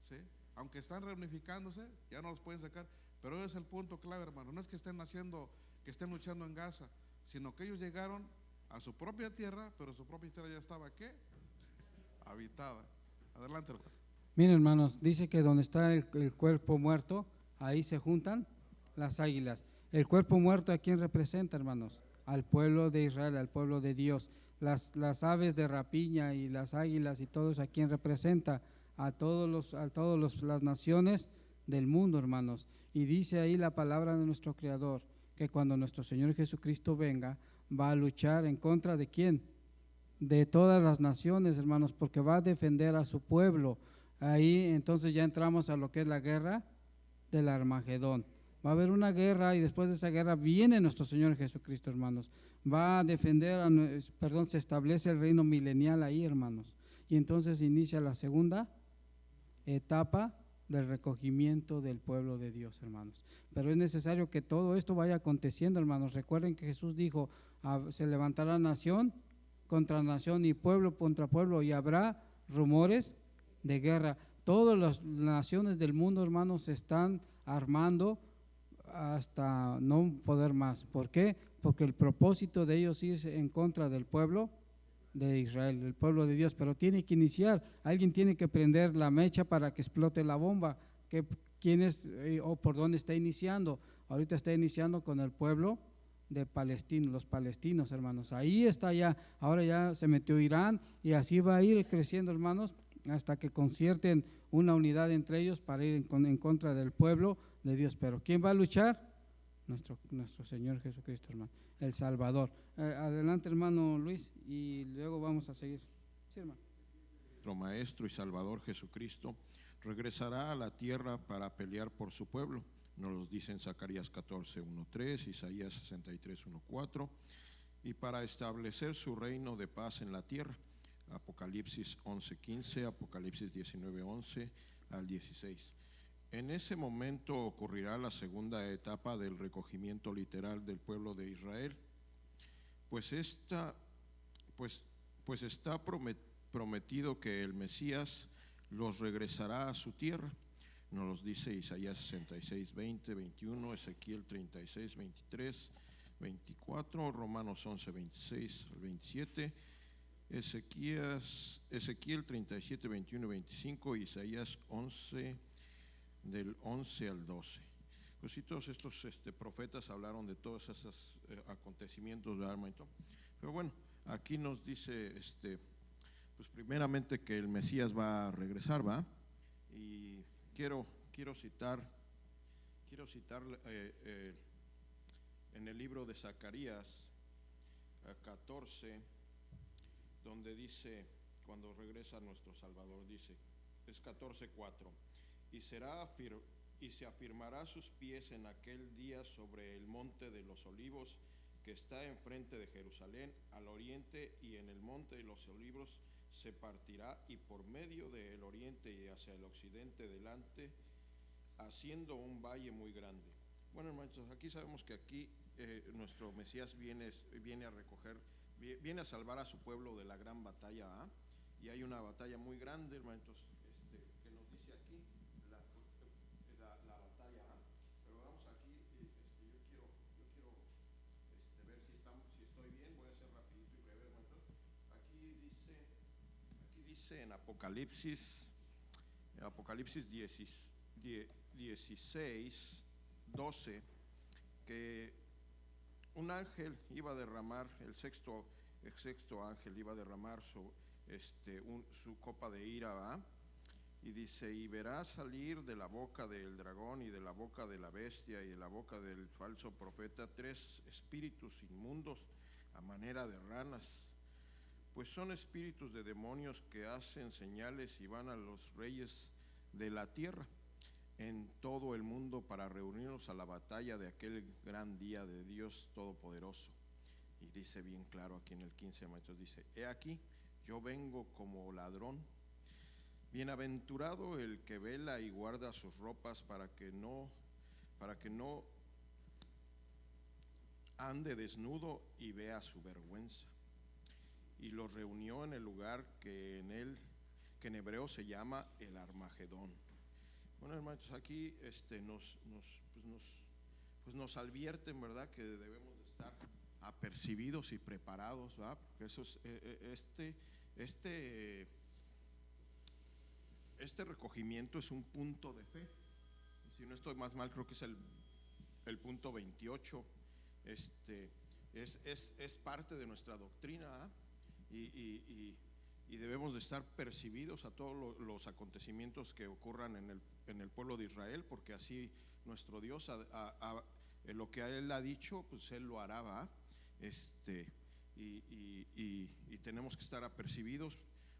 ¿sí? Aunque están reunificándose, ya no los pueden sacar. Pero ese es el punto clave, hermano. No es que estén luchando en Gaza, sino que ellos llegaron a su propia tierra, pero su propia tierra ya estaba, ¿qué? Habitada. Adelante, hermano. Miren, hermanos, dice que donde está el cuerpo muerto, ahí se juntan las águilas. El cuerpo muerto, ¿a quién representa, hermanos? Al pueblo de Israel, al pueblo de Dios. Las aves de rapiña y las águilas y todos, ¿a quién representa? A todas las naciones del mundo, hermanos. Y dice ahí la palabra de nuestro Creador, que cuando nuestro Señor Jesucristo venga, va a luchar en contra ¿de quién? De todas las naciones, hermanos, porque va a defender a su pueblo. Ahí entonces ya entramos a lo que es la guerra del Armagedón. Va a haber una guerra y después de esa guerra viene nuestro Señor Jesucristo, hermanos. Va a defender, se establece el reino milenial ahí, hermanos. Y entonces inicia la segunda etapa del recogimiento del pueblo de Dios, hermanos. Pero es necesario que todo esto vaya aconteciendo, hermanos. Recuerden que Jesús dijo, se levantará nación contra nación y pueblo contra pueblo y habrá rumores de guerra. Todas las naciones del mundo, hermanos, se están armando hasta no poder más. ¿Por qué? Porque el propósito de ellos es en contra del pueblo de Israel, el pueblo de Dios, pero tiene que iniciar, alguien tiene que prender la mecha para que explote la bomba. ¿Quién es o por dónde está iniciando? Ahorita está iniciando con el pueblo de Palestina, los palestinos, hermanos. Ahí está ya, ahora ya se metió Irán y así va a ir creciendo, hermanos, hasta que concierten una unidad entre ellos para ir en contra del pueblo de Dios. Pero ¿quién va a luchar? Nuestro Señor Jesucristo, hermano, el Salvador. Adelante, hermano Luis, y luego vamos a seguir. Sí, hermano. Nuestro Maestro y Salvador Jesucristo regresará a la tierra para pelear por su pueblo. Nos lo dice en Zacarías 14:1-3, Isaías 63:1-4, y para establecer su reino de paz en la tierra. Apocalipsis 11:15, Apocalipsis 19:11-16. En ese momento ocurrirá la segunda etapa del recogimiento literal del pueblo de Israel, pues está prometido que el Mesías los regresará a su tierra. Nos los dice Isaías 66:20-21, Ezequiel 36:23-24, Romanos 11:26-27, Ezequiel 37:21-25, Isaías 11 del 11 al 12. Pues sí, todos estos profetas hablaron de todos esos acontecimientos de Armagedón. Pero bueno, aquí nos dice pues primeramente que el Mesías va a regresar, ¿va? Y quiero citar en el libro de Zacarías 14, donde dice, cuando regresa nuestro Salvador, dice, es 14:4, y se afirmará sus pies en aquel día sobre el monte de los olivos que está enfrente de Jerusalén al oriente, y en el monte de los olivos se partirá y por medio del oriente y hacia el occidente delante, haciendo un valle muy grande. Bueno, hermanos, aquí sabemos que aquí nuestro Mesías viene a recoger, viene a salvar a su pueblo de la gran batalla ¿ah? Y hay una batalla muy grande, hermanos, que nos dice aquí la batalla ¿ah? Pero vamos aquí, yo quiero ver si estoy bien, voy a hacer rapidito y breve, hermanos. Aquí dice en Apocalipsis 16, 12, que un ángel iba a derramar, el sexto ángel iba a derramar su copa de ira, ¿va? Y dice, y verás salir de la boca del dragón y de la boca de la bestia y de la boca del falso profeta 3 espíritus inmundos a manera de ranas, pues son espíritus de demonios que hacen señales y van a los reyes de la tierra en todo el mundo para reunirnos a la batalla de aquel gran día de Dios Todopoderoso. Y dice bien claro aquí en el 15, maestros, dice, he aquí, yo vengo como ladrón. Bienaventurado el que vela y guarda sus ropas para que no ande desnudo y vea su vergüenza. Y los reunió en el lugar que en hebreo se llama el Armagedón. Bueno, hermanos, aquí nos advierten, ¿verdad?, que debemos de estar apercibidos y preparados, ¿verdad? Porque eso es este recogimiento es un punto de fe. Si no estoy más mal, creo que es el punto 28. Es parte de nuestra doctrina, ¿eh? Y debemos de estar percibidos a todos los acontecimientos que ocurran en el pueblo de Israel, porque así nuestro Dios lo que Él ha dicho, pues Él lo hará, ¿va? Y tenemos que estar apercibidos,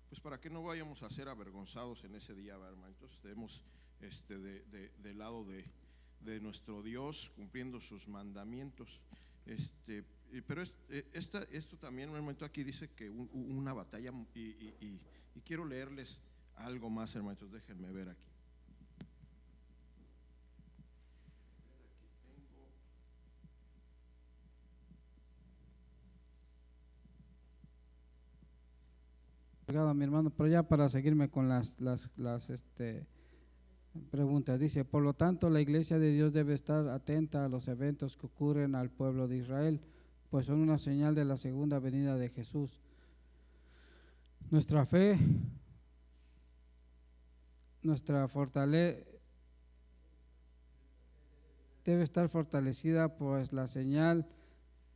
pues para que no vayamos a ser avergonzados en ese día, ¿va, hermano? Entonces debemos del lado de nuestro Dios, cumpliendo sus mandamientos. Pero esto también, un momento, aquí dice que una batalla, y quiero leerles algo más, hermanos, déjenme ver aquí. Mi hermano, pero ya para seguirme con las preguntas, dice, por lo tanto la iglesia de Dios debe estar atenta a los eventos que ocurren al pueblo de Israel, pues son una señal de la segunda venida de Jesús. Nuestra fe, nuestra fortaleza debe estar fortalecida, pues la señal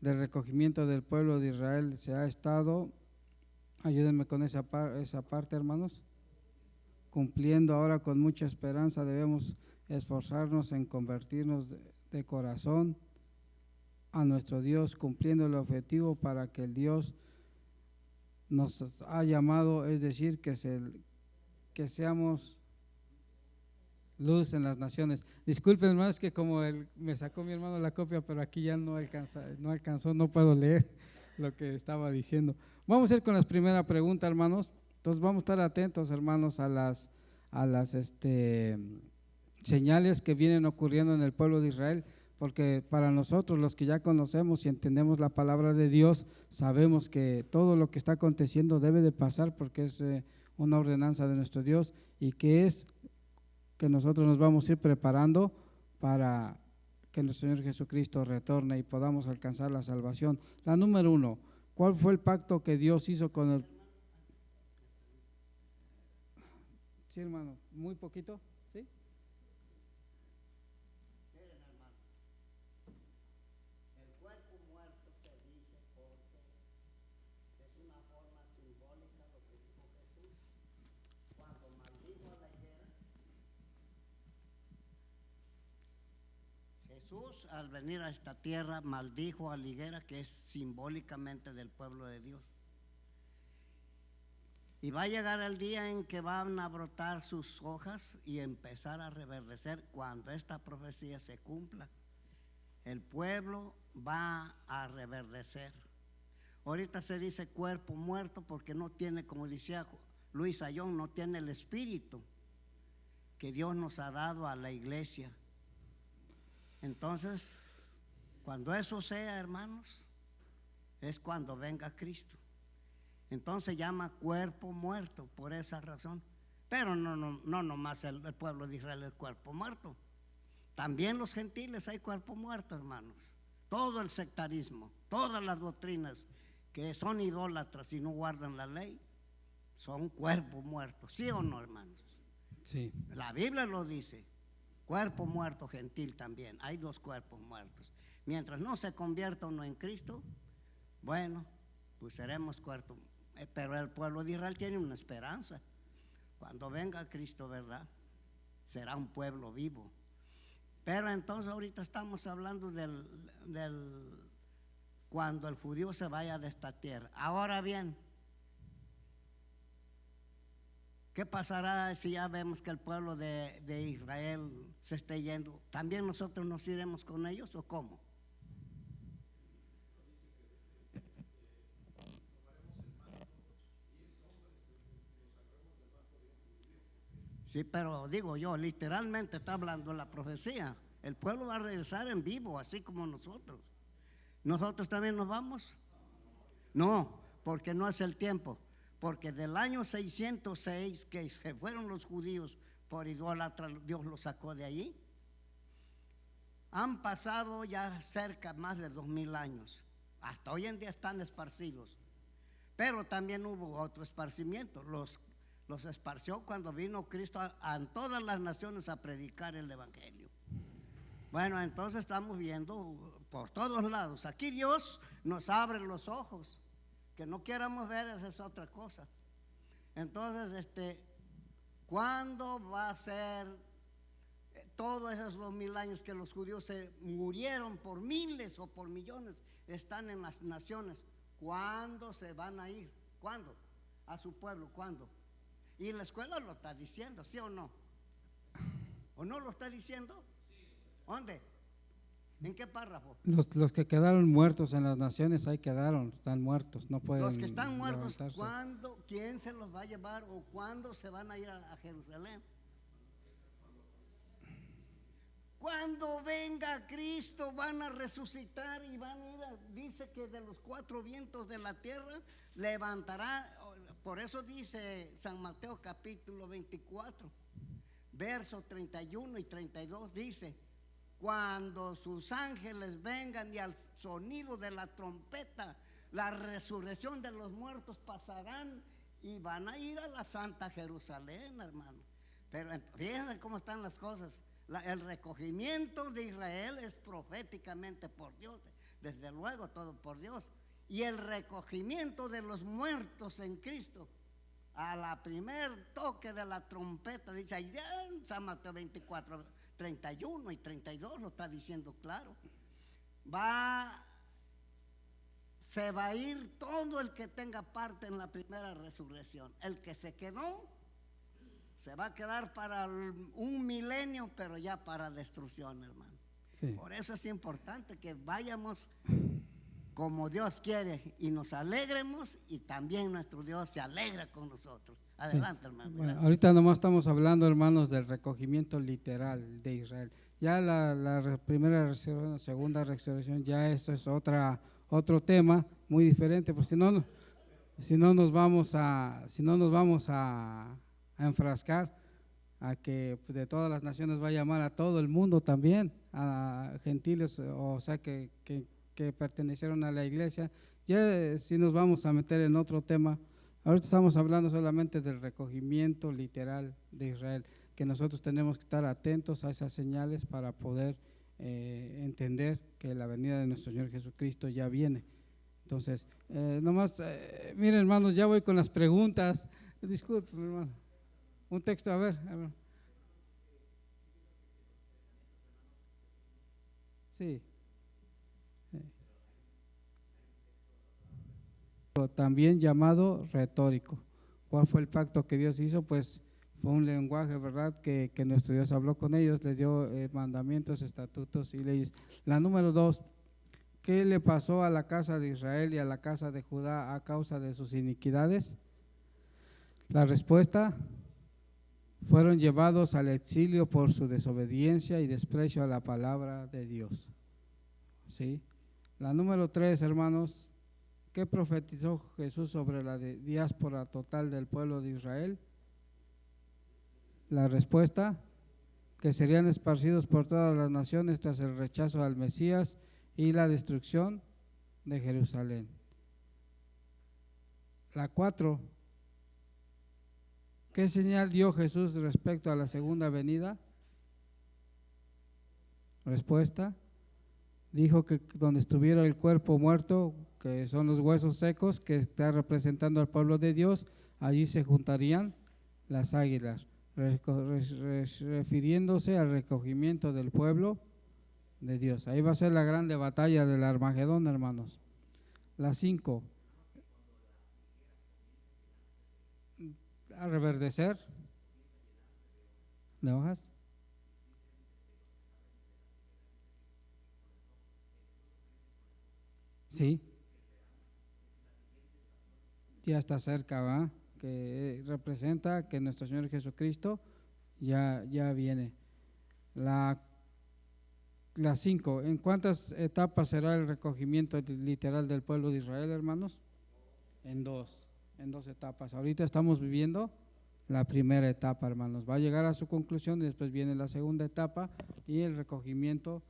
del recogimiento del pueblo de Israel se ha estado, ayúdenme con esa parte, hermanos, cumpliendo ahora con mucha esperanza. Debemos esforzarnos en convertirnos de corazón a nuestro Dios, cumpliendo el objetivo para que el Dios nos ha llamado, es decir, que seamos luz en las naciones. Disculpen, hermanos, que como me sacó mi hermano la copia, pero aquí ya no alcanzó, no puedo leer lo que estaba diciendo. Vamos a ir con la primera pregunta, hermanos. Entonces vamos a estar atentos, hermanos, a las señales que vienen ocurriendo en el pueblo de Israel, porque para nosotros, los que ya conocemos y entendemos la palabra de Dios, sabemos que todo lo que está aconteciendo debe de pasar, porque es una ordenanza de nuestro Dios, y que nosotros nos vamos a ir preparando para que nuestro Señor Jesucristo retorne y podamos alcanzar la salvación. La número 1, ¿cuál fue el pacto que Dios hizo con el? Sí, hermano, muy poquito, ¿sí? Miren, hermano, el cuerpo muerto se dice porque es una forma simbólica lo que dijo Jesús cuando maldijo a la higuera. Jesús, al venir a esta tierra, maldijo a la higuera, que es simbólicamente del pueblo de Dios. Y va a llegar el día en que van a brotar sus hojas y empezar a reverdecer. Cuando esta profecía se cumpla, el pueblo va a reverdecer. Ahorita se dice cuerpo muerto porque no tiene, como decía Luis Ayón, no tiene el espíritu que Dios nos ha dado a la iglesia. Entonces, cuando eso sea, hermanos, es cuando venga Cristo. Entonces llama cuerpo muerto por esa razón. Pero no nomás el pueblo de Israel es cuerpo muerto. También los gentiles hay cuerpo muerto, hermanos. Todo el sectarismo, todas las doctrinas que son idólatras y no guardan la ley, son cuerpos muertos. ¿Sí o no, hermanos? Sí. La Biblia lo dice. Cuerpo muerto gentil también. Hay dos cuerpos muertos. Mientras no se convierta uno en Cristo, bueno, pues seremos cuerpo. Pero el pueblo de Israel tiene una esperanza. Cuando venga Cristo, ¿verdad? Será un pueblo vivo. Pero entonces ahorita estamos hablando del cuando el judío se vaya de esta tierra. Ahora bien, ¿qué pasará si ya vemos que el pueblo de Israel se esté yendo? ¿También nosotros nos iremos con ellos o cómo? Sí, pero digo yo, literalmente está hablando la profecía. El pueblo va a regresar en vivo, así como nosotros. ¿Nosotros también nos vamos? No, porque no es el tiempo. Porque del año 606 que se fueron los judíos por idólatra, Dios los sacó de allí. Han pasado ya cerca más de 2000 años. Hasta hoy en día están esparcidos. Pero también hubo otro esparcimiento. Los esparció cuando vino Cristo a todas las naciones a predicar el evangelio. Bueno, entonces estamos viendo por todos lados. Aquí Dios nos abre los ojos. Que no queramos ver, esa es otra cosa. Entonces, ¿cuándo va a ser todos esos 2000 años que los judíos se murieron por miles o por millones? Están en las naciones. ¿Cuándo se van a ir? ¿Cuándo? A su pueblo, ¿cuándo? Y la escuela lo está diciendo, ¿sí o no? ¿O no lo está diciendo? ¿Dónde? ¿En qué párrafo? Los que quedaron muertos en las naciones, ahí quedaron, están muertos, no pueden. Los que están muertos, levantarse. ¿cuándo? ¿Quién se los va a llevar o cuándo se van a ir a Jerusalén? Cuando venga Cristo van a resucitar y van a ir dice que de los cuatro vientos de la tierra levantará. Por eso dice San Mateo capítulo 24, versos 31 y 32, dice: cuando sus ángeles vengan y al sonido de la trompeta, la resurrección de los muertos pasarán y van a ir a la Santa Jerusalén, hermano. Pero fíjense cómo están las cosas. El recogimiento de Israel es proféticamente por Dios, desde luego todo por Dios. Y el recogimiento de los muertos en Cristo, a la primer toque de la trompeta, dice allá en San Mateo 24, 31 y 32 lo está diciendo claro. Se va a ir todo el que tenga parte en la primera resurrección. El que se quedó se va a quedar para un milenio, pero ya para destrucción, hermano. Sí. Por eso es importante que vayamos como Dios quiere y nos alegremos, y también nuestro Dios se alegra con nosotros. Adelante, sí, hermano. Bueno, ahorita nomás estamos hablando, hermanos, del recogimiento literal de Israel. Ya la primera resurrección, segunda resurrección, ya eso es otro tema muy diferente, pues si no nos vamos a enfrascar a que pues, de todas las naciones va a llamar a todo el mundo también, a gentiles, o sea que pertenecieron a la iglesia. Ya si nos vamos a meter en otro tema, ahorita estamos hablando solamente del recogimiento literal de Israel, que nosotros tenemos que estar atentos a esas señales para poder entender que la venida de nuestro Señor Jesucristo ya viene. Entonces, miren, hermanos, ya voy con las preguntas. Disculpen, hermano. Un texto, a ver, hermano. Sí. También llamado retórico. ¿Cuál fue el pacto que Dios hizo? Pues fue un lenguaje, ¿verdad? Que nuestro Dios habló con ellos, les dio mandamientos, estatutos y leyes. La número 2, ¿qué le pasó a la casa de Israel y a la casa de Judá a causa de sus iniquidades? La respuesta: fueron llevados al exilio por su desobediencia y desprecio a la palabra de Dios. ¿Sí? La número 3, hermanos, ¿qué profetizó Jesús sobre la diáspora total del pueblo de Israel? La respuesta: que serían esparcidos por todas las naciones tras el rechazo al Mesías y la destrucción de Jerusalén. La 4, ¿qué señal dio Jesús respecto a la segunda venida? Respuesta: dijo que donde estuviera el cuerpo muerto, que son los huesos secos, que está representando al pueblo de Dios, allí se juntarían las águilas, refiriéndose al recogimiento del pueblo de Dios. Ahí va a ser la grande batalla del Armagedón, hermanos. La 5, a reverdecer de hojas. Sí, ya está cerca, ¿va? Que representa que nuestro Señor Jesucristo ya viene. La 5, ¿en cuántas etapas será el recogimiento literal del pueblo de Israel, hermanos? En dos etapas. Ahorita estamos viviendo la primera etapa, hermanos. Va a llegar a su conclusión y después viene la segunda etapa y el recogimiento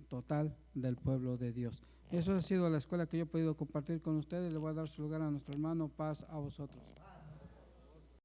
total del pueblo de Dios. Eso ha sido la escuela que yo he podido compartir con ustedes. Le voy a dar su lugar a nuestro hermano. Paz a vosotros.